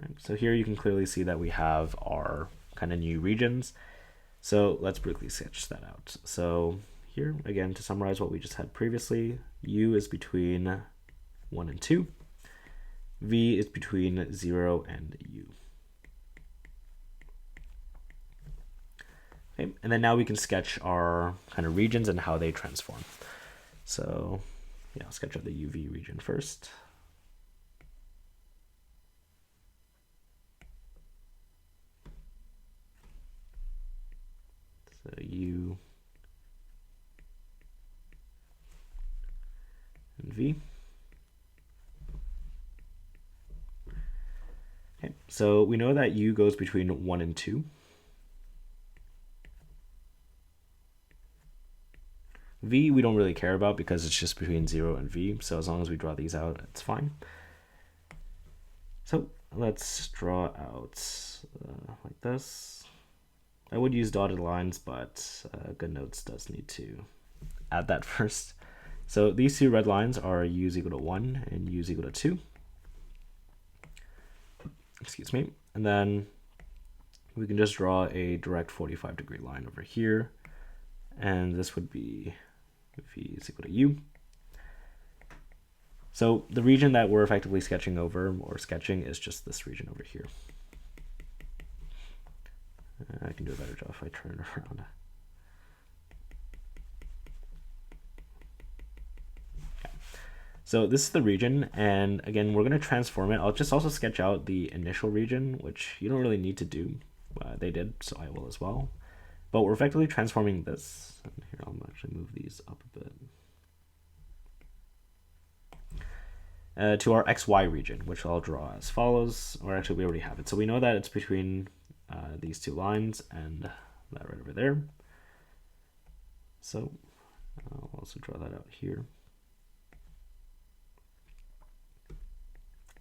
Right? So here you can clearly see that we have our kind of new regions. So let's briefly sketch that out. So here, again, to summarize what we just had previously, u is between 1 and 2. V is between 0 and u. Okay, and then now we can sketch our kind of regions and how they transform. So yeah, I'll sketch out the UV region first. So U and V. Okay, so we know that U goes between 1 and 2. V we don't really care about because it's just between 0 and V, so as long as we draw these out, it's fine. So let's draw out like this. I would use dotted lines, but GoodNotes does need to add that first. So these two red lines are u is equal to 1 and u is equal to 2. Excuse me. And then we can just draw a direct 45-degree line over here, and this would be v is equal to u. So the region that we're effectively sketching over, or sketching, is just this region over here. I can do a better job if I turn it around. Okay. So this is the region, and again, we're going to transform it. I'll just also sketch out the initial region, which you don't really need to do. They did, so I will as well. But we're effectively transforming this. And here, I'll actually move these up a bit. To our XY region, which I'll draw as follows, or actually we already have it. So we know that it's between these two lines and that right over there. So I'll also draw that out here.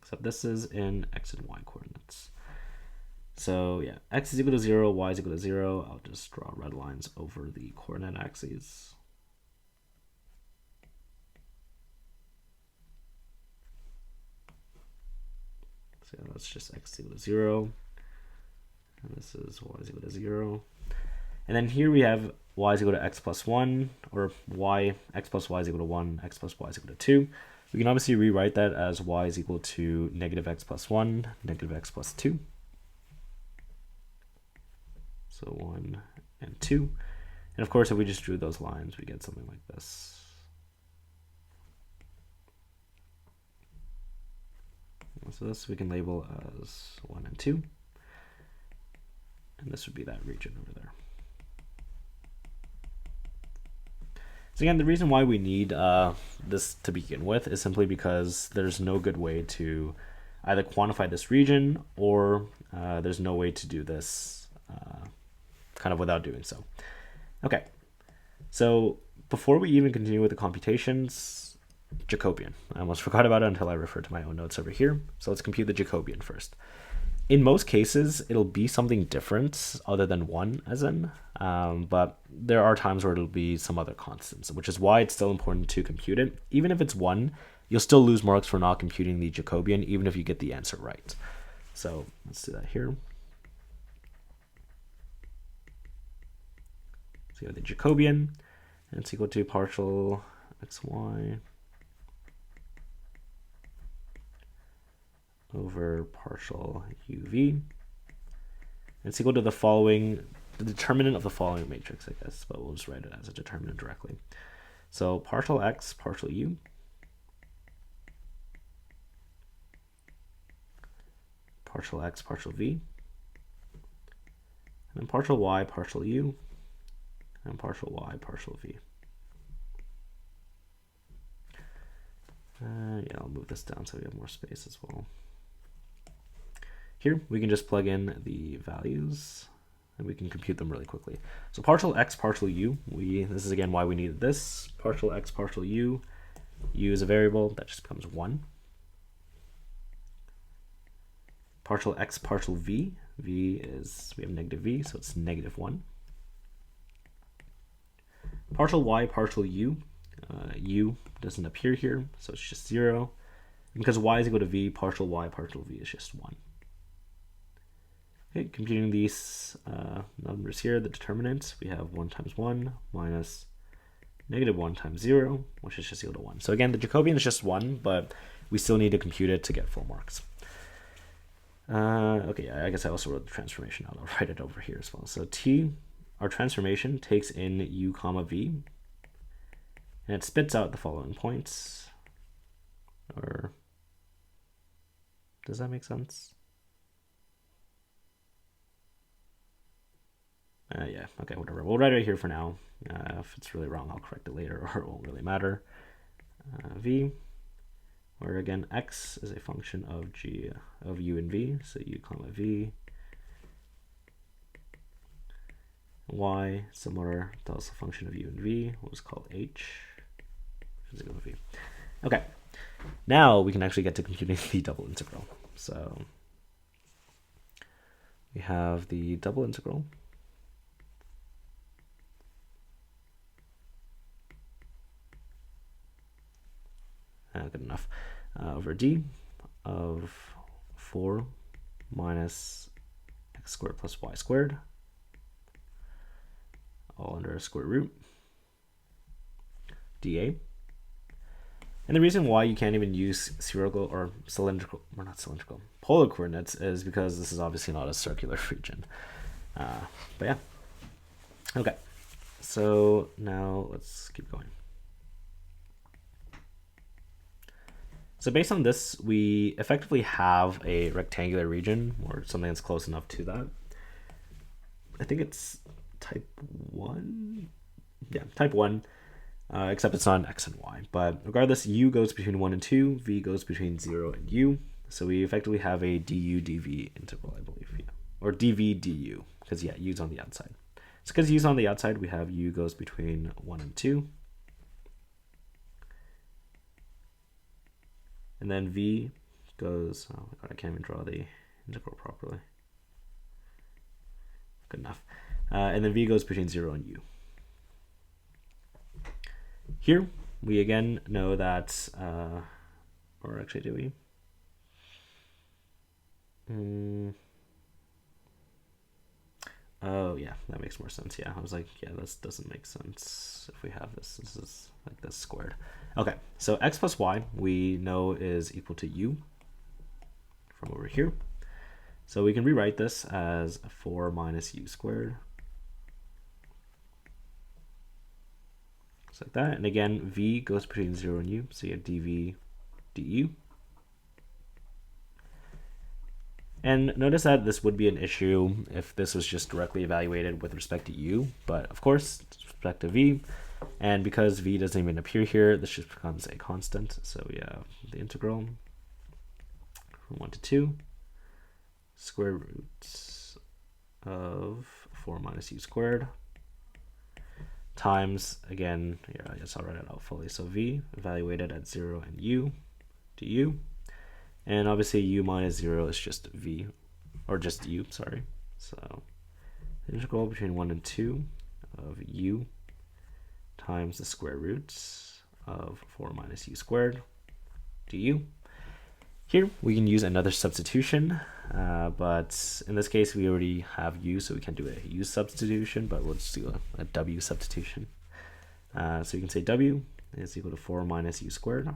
Except this is in X and Y coordinates. So yeah, X is equal to 0, Y is equal to 0. I'll just draw red lines over the coordinate axes. So that's just X is equal to 0. And this is Y is equal to 0. And then here we have Y is equal to X plus 1, or X plus Y is equal to 1, X plus Y is equal to 2. We can obviously rewrite that as Y is equal to negative X plus 1, negative X plus 2. So 1 and 2. And of course, if we just drew those lines, we get something like this. So this we can label as 1 and 2. And this would be that region over there. So again, the reason why we need this to begin with is simply because there's no good way to either quantify this region, or there's no way to do this kind of without doing so. Okay, so before we even continue with the computations, Jacobian. I almost forgot about it until I referred to my own notes over here. So let's compute the Jacobian first. In most cases, it'll be something different other than 1 as in, but there are times where it'll be some other constants, which is why it's still important to compute it. Even if it's 1, you'll still lose marks for not computing the Jacobian, even if you get the answer right. So let's do that here. So you have the Jacobian, and it's equal to partial xy over partial uv. It's equal to the following, the determinant of the following matrix, I guess, but we'll just write it as a determinant directly. So partial x, partial u, partial x, partial v, and then partial y, partial u, and partial y, partial v. Yeah, I'll move this down so we have more space as well. Here, we can just plug in the values, and we can compute them really quickly. So partial x, partial u, this is again why we needed this. Partial x, partial u is a variable, that just becomes 1. Partial x, partial v is, we have negative v, so it's negative 1. partial y, partial u. U doesn't appear here, so it's just 0. And because y is equal to v, partial y, partial v is just 1. Okay, computing these numbers here, the determinant, we have 1 times 1 minus -1 times 0, which is just equal to 1. So again, the Jacobian is just 1, but we still need to compute it to get full marks. Okay, I guess I also wrote the transformation out. I'll write it over here as well. So t, our transformation, takes in u comma v, and it spits out the following points. Or does that make sense? Yeah, okay, whatever. We'll write it here for now. If it's really wrong, I'll correct it later, or it won't really matter. V, where again, x is a function of g of u and v, so u comma v. Y, similar, to also a function of u and v, what was called h, is equal to v. Okay, now we can actually get to computing the double integral. So we have the double integral. Good enough. Over d of 4 minus x squared plus y squared, all under a square root, dA. And the reason why you can't even use spherical or cylindrical, or not cylindrical, polar coordinates is because this is obviously not a circular region. But yeah. Okay, so now let's keep going. So based on this, we effectively have a rectangular region, or something that's close enough to that. I think it's type 1. Yeah, type 1, except it's not an x and y. But regardless, u goes between 1 and 2, v goes between 0 and u. So we effectively have a du dv integral, I believe, yeah. Or dv du, because yeah, u's on the outside. So because u's on the outside, we have u goes between 1 and 2. And then v goes, oh my god, I can't even draw the integral properly. Good enough. And then v goes between 0 and u. Here, we again know that, or actually do we? Oh yeah, that makes more sense. Yeah, I was like, yeah, this doesn't make sense if we have this. This is like this squared. Okay, so x plus y we know is equal to u from over here. So we can rewrite this as 4 minus u squared. Just like that. And again, v goes between 0 and u, so you have dv du. And notice that this would be an issue if this was just directly evaluated with respect to u, but of course, with respect to v, and because v doesn't even appear here, this just becomes a constant. So we have the integral from 1 to 2, square root of 4 minus u squared, times, again, here, I guess I'll write it out fully. So v evaluated at 0 and u du. And obviously u minus 0 is just v, or just u, sorry. So the integral between 1 and 2 of u times the square root of 4 minus u squared du. Here we can use another substitution, but in this case we already have u, so we can't do a u substitution, but we'll just do a w substitution. So you can say w is equal to 4 minus u squared.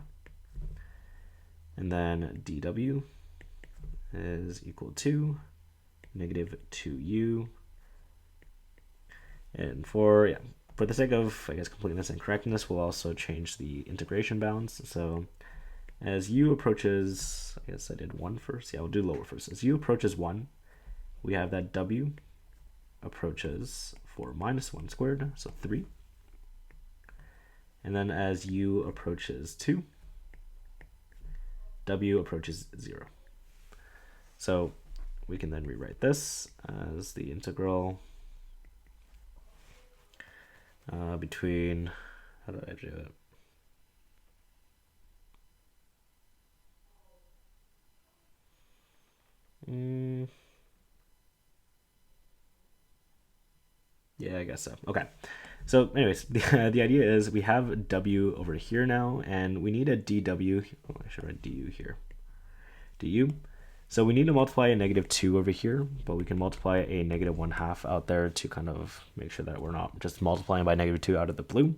And then dw is equal to negative 2u. And for the sake of, I guess, completeness and correctness, we'll also change the integration bounds. So as u approaches, I guess I did 1 first. Yeah, we'll do lower first. As u approaches 1, we have that w approaches 4 minus 1 squared, so 3. And then as u approaches 2, w approaches 0. So we can then rewrite this as the integral between, how did I do it? Yeah, I guess so. Okay. So anyways, the idea is we have W over here now, and we need a dW. Oh, I should write du here. du. So we need to multiply a -2 over here, but we can multiply a -1/2 out there to kind of make sure that we're not just multiplying by -2 out of the blue.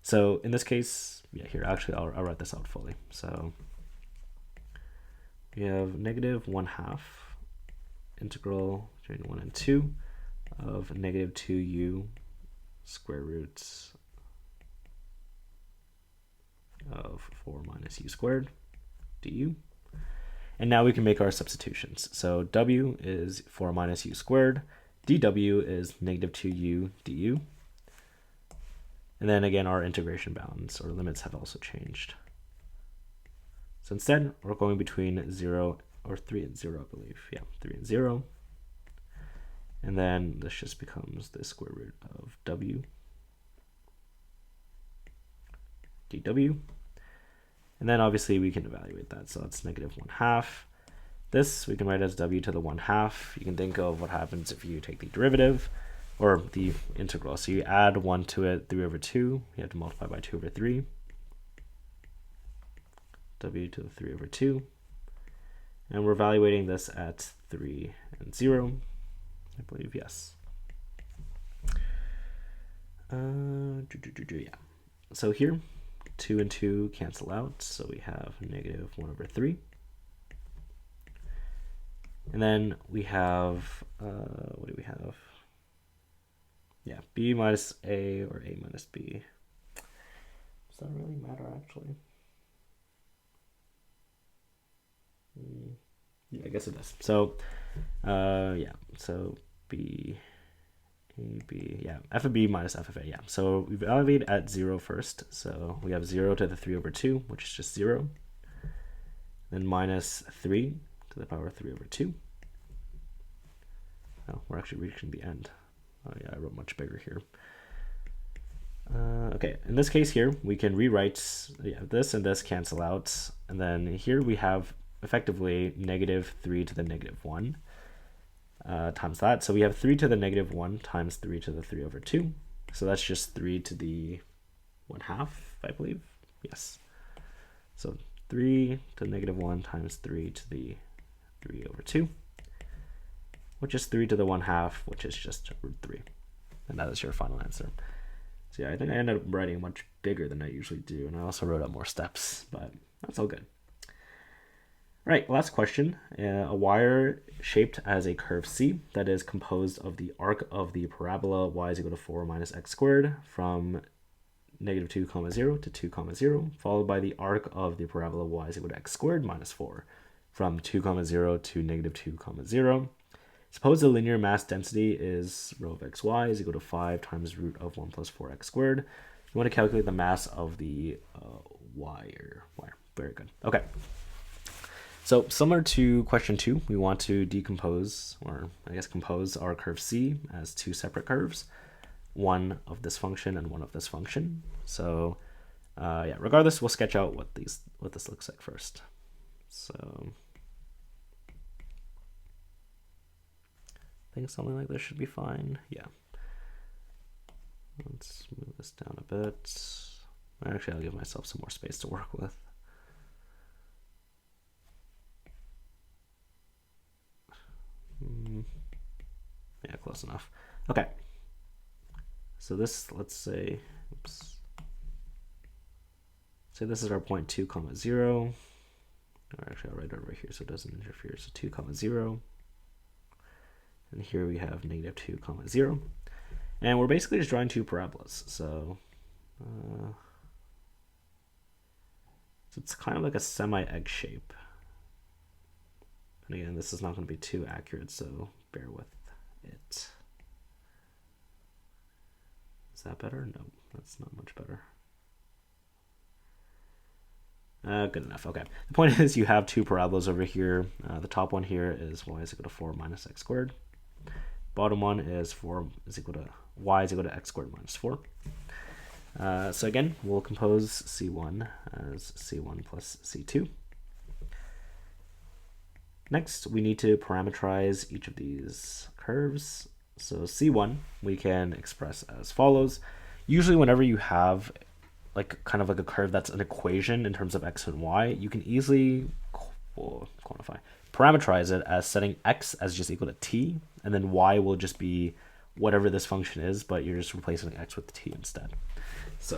So in this case, yeah, here, actually, I'll write this out fully. So we have -1/2 integral between 1 and 2 of -2u square roots of 4 minus u squared du. And now we can make our substitutions. So w is 4 minus u squared, dw is -2u du. And then again, our integration bounds or limits have also changed. So instead, we're going between 0 or 3 and 0, I believe. Yeah, 3 and 0. And then this just becomes the square root of w dw. And then obviously we can evaluate that. So that's -1/2. This we can write as w to the 1/2. You can think of what happens if you take the derivative or the integral. So you add 1 to it, 3 over 2. You have to multiply by 2 over 3. W to the 3 over 2. And we're evaluating this at 3 and 0. I believe, yes. Yeah. So here, 2 and 2 cancel out, so we have -1 over 3. And then we have, what do we have? Yeah, b minus a or a minus b. Does that really matter, actually? Yeah, I guess it does. So, yeah, so b, a, b, yeah, f of b minus f of a, yeah. So we evaluate at 0 first. So we have 0 to the 3 over 2, which is just 0. Then minus 3 to the power 3 over 2. Oh, we're actually reaching the end. Oh yeah, I wrote much bigger here. Okay, in this case here, we can rewrite, yeah, this and this cancel out. And then here we have effectively -3 to the -1 times that. So we have 3 to the -1 times 3 to the 3 over 2. So that's just 3 to the 1/2, I believe. Yes. So 3 to the -1 times 3 to the 3 over 2, which is 3 to the 1/2, which is just root 3. And that is your final answer. So yeah, I think I ended up writing much bigger than I usually do, and I also wrote up more steps, but that's all good. All right, last question. A wire shaped as a curve C that is composed of the arc of the parabola y is equal to 4 minus x squared from -2, 0 to 2, 0, followed by the arc of the parabola y is equal to x squared minus 4 from 2, 0 to -2, 0. Suppose the linear mass density is rho of xy is equal to 5 times root of 1 plus 4x squared. You want to calculate the mass of the wire. Very good. Okay. So similar to question 2, we want to decompose, or I guess compose our curve C as two separate curves, one of this function and one of this function. So yeah, regardless, we'll sketch out what this looks like first. So I think something like this should be fine. Yeah. Let's move this down a bit. Actually, I'll give myself some more space to work with. Yeah, close enough. Okay. So this, let's say, oops. Say this is our point 2, 0. Or actually, I'll write it over here so it doesn't interfere. So 2, 0. And here we have -2, 0. And we're basically just drawing two parabolas. So it's kind of like a semi-egg shape. And again, this is not going to be too accurate, so bear with it. Is that better? No, that's not much better. Good enough. Okay. The point is you have two parabolas over here. The top one here is y is equal to 4 minus x squared. Bottom one is y is equal to x squared minus 4. So again, we'll compose C1 as C1 plus C2. Next, we need to parameterize each of these curves. So C1 we can express as follows. Usually whenever you have like kind of like a curve that's an equation in terms of x and y, you can easily quantify, parameterize it as setting x as just equal to t, and then y will just be whatever this function is, but you're just replacing x with t instead. So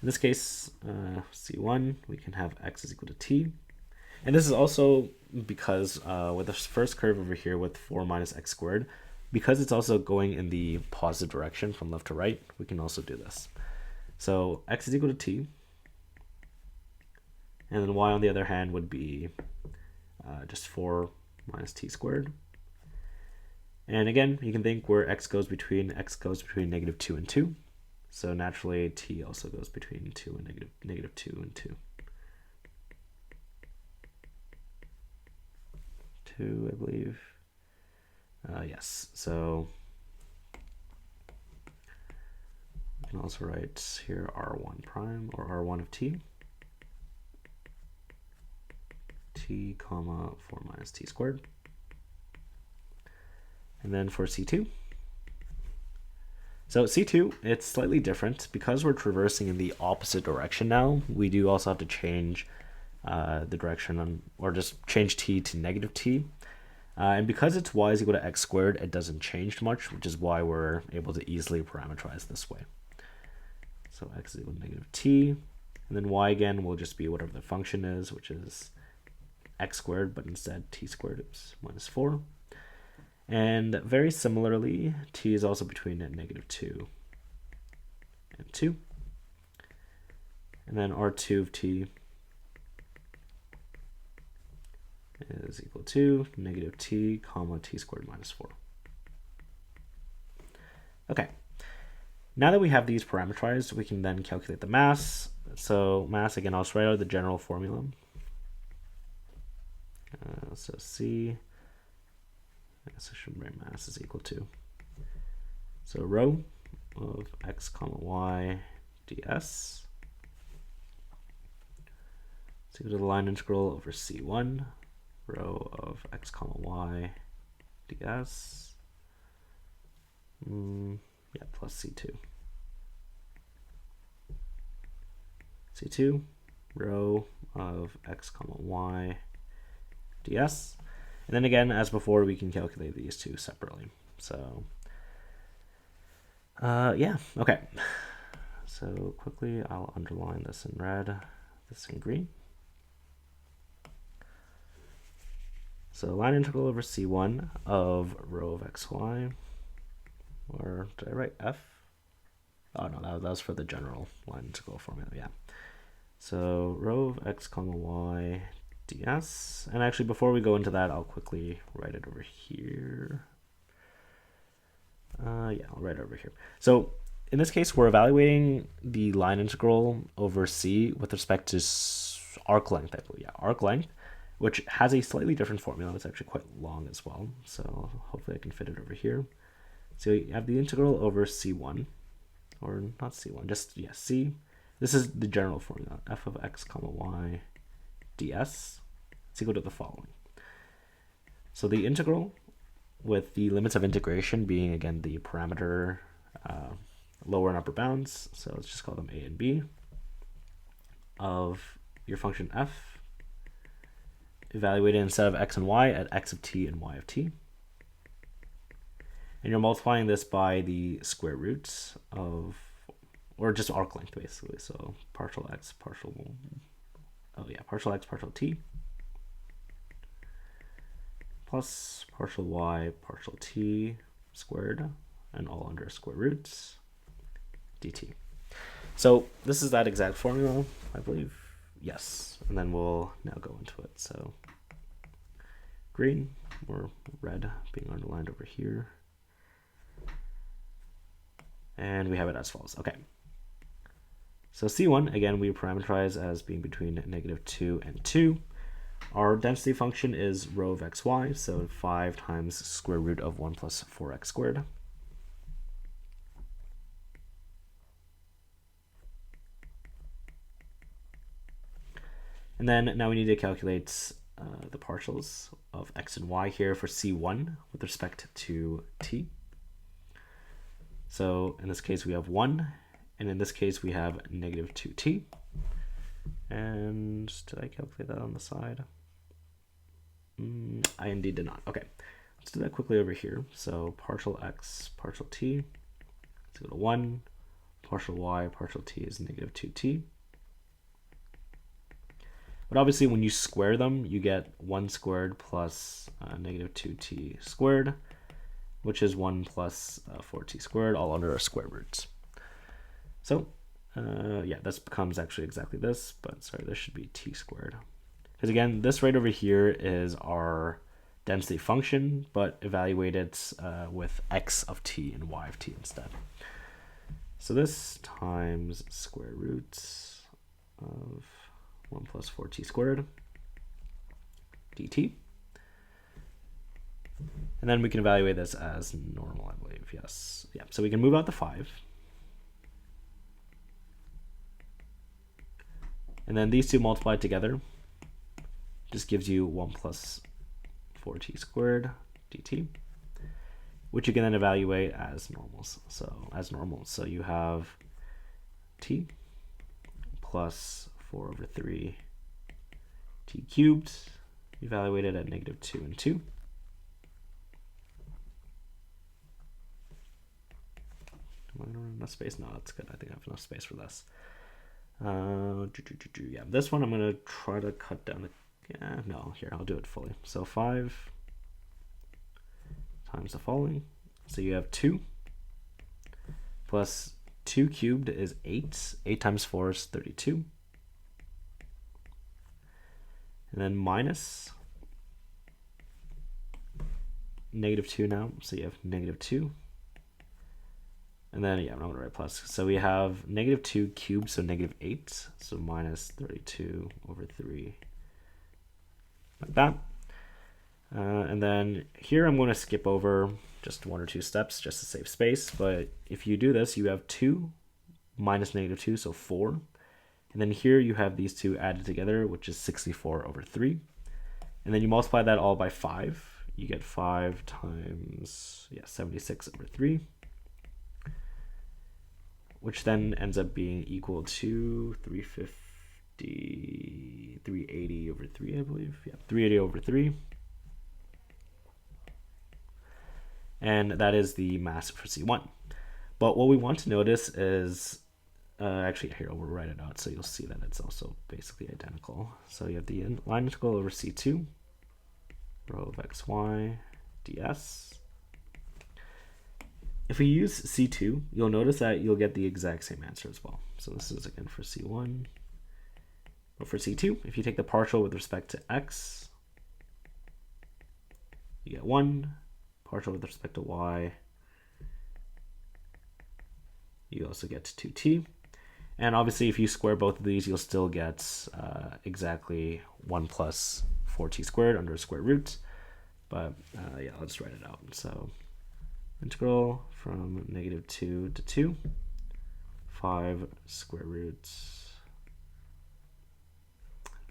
in this case, C1, we can have x is equal to t. And this is also because with the first curve over here with 4 minus x squared, because it's also going in the positive direction from left to right, we can also do this. So x is equal to t, and then y on the other hand would be just 4 minus t squared. And again, you can think where x goes between negative 2 and 2. So naturally, t also goes between 2 and negative 2 and 2. 2, I believe. Yes, so we can also write here r1 prime, or r1 of t, comma 4 minus t squared. And then for C2, so C2, it's slightly different. Because we're traversing in the opposite direction now, we do also have to change the direction on, or just change t to negative t. And because it's y is equal to x squared, it doesn't change much, which is why we're able to easily parameterize this way. So x is equal to negative t, and then y again will just be whatever the function is, which is x squared, but instead t squared is minus 4. And very similarly, t is also between negative 2 and 2. And then r2 of t is equal to negative t, comma t squared minus 4. Okay, now that we have these parameterized, we can then calculate the mass. So mass, again, I'll just write out the general formula. So C, I guess I should write mass is equal to, so rho of x comma y ds is equal to the line integral over C1, rho of x comma y ds, plus C2. C2, rho of x comma y ds. And then again, as before, we can calculate these two separately. So, yeah, okay. So quickly, I'll underline this in red, this in green. So line integral over C1 of rho of xy, or did I write f? Oh no, that was for the general line integral formula, yeah. So rho of x comma y ds, and actually before we go into that, I'll quickly write it over here. Yeah, I'll write it over here. So in this case, we're evaluating the line integral over C with respect to arc length, I believe. Yeah, arc length, which has a slightly different formula. It's actually quite long as well. So hopefully I can fit it over here. So you have the integral over C1, or not C1, just, yeah, C. This is the general formula, f of x comma y ds is equal to the following. So the integral, with the limits of integration being, again, the parameter lower and upper bounds, so let's just call them a and b, of your function f, evaluated instead of x and y at x of t and y of t. And you're multiplying this by the square roots of, or just arc length, basically. So partial x, partial t, plus partial y, partial t squared, and all under square roots, dt. So this is that exact formula, I believe. Yes, and then we'll now go into it. So green or red being underlined over here. And we have it as follows. Okay. So C1, again, we parameterize as being between negative 2 and 2. Our density function is rho of xy, so 5 times square root of 1 plus 4x squared. And then now we need to calculate the partials of x and y here for C1 with respect to t. So in this case we have 1, and in this case we have negative 2t. And did I calculate that on the side? I indeed did not. Okay, let's do that quickly over here. So partial x, partial t is equal to 1. Partial y, partial t is negative 2t. But obviously when you square them, you get 1 squared plus negative 2t squared, which is 1 plus 4t squared, all under our square roots. So yeah, this becomes actually exactly this, but sorry, this should be t squared. Because again, this right over here is our density function, but evaluated with x of t and y of t instead. So this times square roots of 1 plus 4t squared dt. And then we can evaluate this as normal, I believe. Yes. Yeah. So we can move out the 5. And then these two multiplied together just gives you 1 plus 4t squared dt, which you can then evaluate as normals. So you have t plus 4 over 3 t cubed, evaluated at negative 2 and 2. Am I gonna run enough space? No, that's good. I think I have enough space for this. Yeah, this one I'm gonna try to cut down the. Yeah, no, here I'll do it fully. So 5 times the following. So you have 2 plus 2 cubed is 8. 8 times 4 is 32. And then minus negative 2 now. So you have negative 2. And then, yeah, I'm not going to write plus. So we have negative 2 cubed, so negative 8. So minus 32 over 3. Like that. And then here I'm going to skip over just 1 or 2 steps just to save space. But if you do this, you have 2 minus negative 2, so 4. And then here you have these two added together, which is 64 over 3. And then you multiply that all by 5. You get 5 times 76 over 3. Which then ends up being equal to 380 over 3, I believe. Yeah, 380 over 3. And that is the mass for C1. But what we want to notice is, actually here, I'll write it out so you'll see that it's also basically identical. So you have the line integral over C2, rho of xy ds. If we use C2, you'll notice that you'll get the exact same answer as well. So this is again for C1. But for C2, if you take the partial with respect to x, you get 1. Partial with respect to y, you also get 2t. And obviously, if you square both of these, you'll still get exactly 1 plus 4t squared under a square root. But yeah, I'll just write it out. So integral from negative 2 to 2, 5 square roots.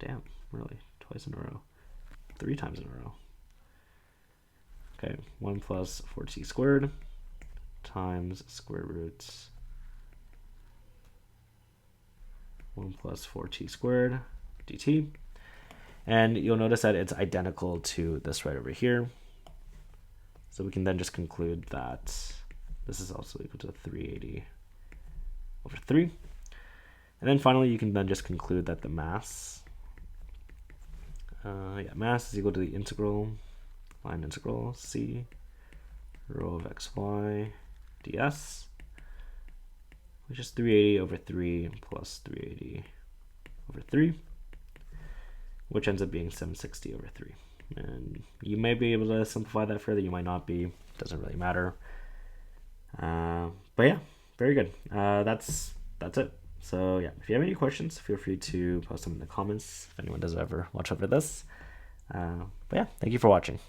Damn, really? Twice in a row. 3 times in a row. Okay, 1 plus 4t squared times square roots 1 plus 4t squared dt. And you'll notice that it's identical to this right over here. So we can then just conclude that this is also equal to 380 over 3. And then finally, you can then just conclude that the mass, mass is equal to the integral, line integral c rho of xy ds, which is 380 over 3 plus 380 over 3, which ends up being 760 over 3. And you may be able to simplify that further, you might not be, doesn't really matter. But yeah, very good. That's it. So yeah, if you have any questions, feel free to post them in the comments if anyone does ever watch over this. But yeah, thank you for watching.